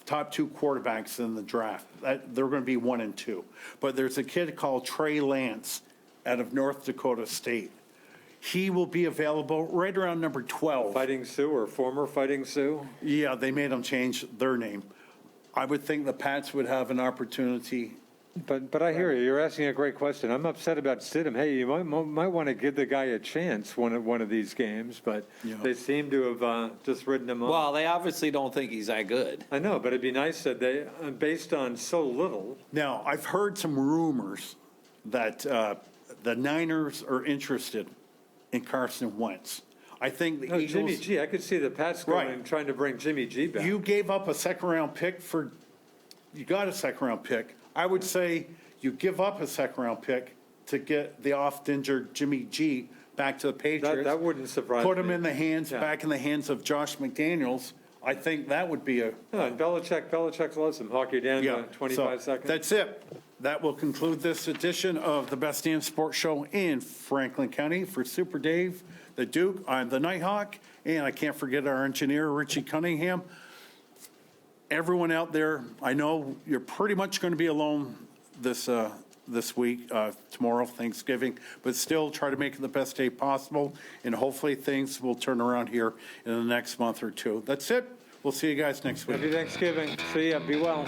top 2 quarterbacks in the draft. They're going to be 1 and 2. But there's a kid called Trey Lance out of North Dakota State. He will be available right around number 12. Fighting Sioux or former Fighting Sioux? Yeah, they made them change their name. I would think the Pats would have an opportunity. But I hear you. You're asking a great question. I'm upset about Stidham. Hey, you might want to give the guy a chance one of these games, but Yeah. they seem to have just ridden him off. Well, they obviously don't think he's that good. I know, but it'd be nice that they, based on so little. Now, I've heard some rumors that the Niners are interested in Carson Wentz. I think the No, Jimmy Eagles, G. I could see the Pats going Right. and trying to bring Jimmy G back. you gave up a second-round pick you got a second-round pick. I would say you give up a second-round pick to get the oft-injured Jimmy G back to the Patriots. that wouldn't surprise Put him me. in the hands, Yeah. back in the hands of Josh McDaniels. I think that would be a. No, and Belichick loves him. Hawk, you down Yeah, to 25 so seconds? That's it. that will conclude this edition of the Best Damn Sports Show in Franklin County. For Super Dave, the Duke, I'm the Nighthawk, and I can't forget our engineer, Richie Cunningham. Everyone out there, I know you're pretty much going to be alone this week, tomorrow, Thanksgiving, but still try to make it the best day possible, and hopefully things will turn around here in the next month or two. That's it. We'll see you guys next week. Happy Thanksgiving. See ya. Be well.